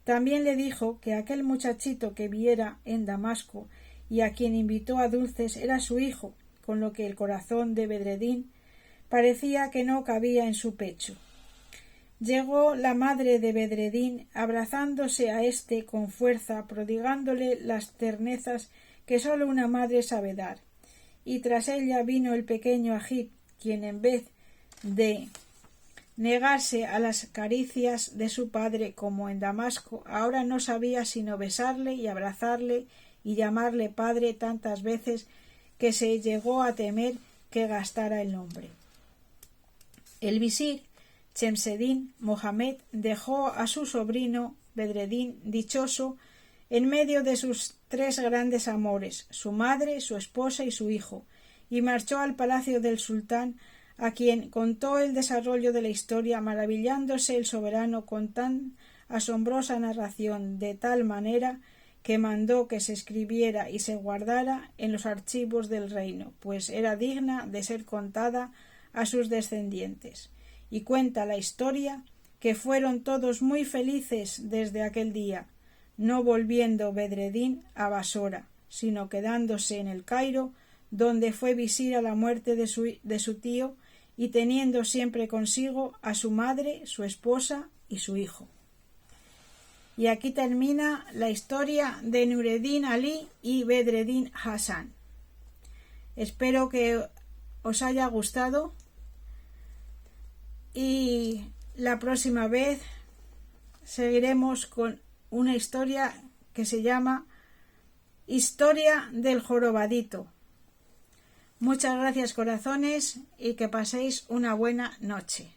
También le dijo que aquel muchachito que viera en Damasco y a quien invitó a dulces era su hijo, con lo que el corazón de Bedredín parecía que no cabía en su pecho. Llegó la madre de Bedredín, abrazándose a éste con fuerza, prodigándole las ternezas que sólo una madre sabe dar, y tras ella vino el pequeño Agib, quien en vez de negarse a las caricias de su padre como en Damasco, ahora no sabía sino besarle y abrazarle y llamarle padre tantas veces que se llegó a temer que gastara el nombre. El visir Chemseddin Mohamed dejó a su sobrino Bedredín dichoso en medio de sus 3 grandes amores, su madre, su esposa y su hijo, y marchó al palacio del sultán, a quien contó el desarrollo de la historia, maravillándose el soberano con tan asombrosa narración, de tal manera que mandó que se escribiera y se guardara en los archivos del reino, pues era digna de ser contada a sus descendientes. Y cuenta la historia que fueron todos muy felices desde aquel día, no volviendo Bedredín a Basora, sino quedándose en el Cairo, donde fue visir a la muerte de su tío, y teniendo siempre consigo a su madre, su esposa y su hijo. Y aquí termina la historia de Nureddin Alí y Bedredín Hassan. Espero que os haya gustado y la próxima vez seguiremos con una historia que se llama Historia del Jorobadito. Muchas gracias, corazones, y que paséis una buena noche.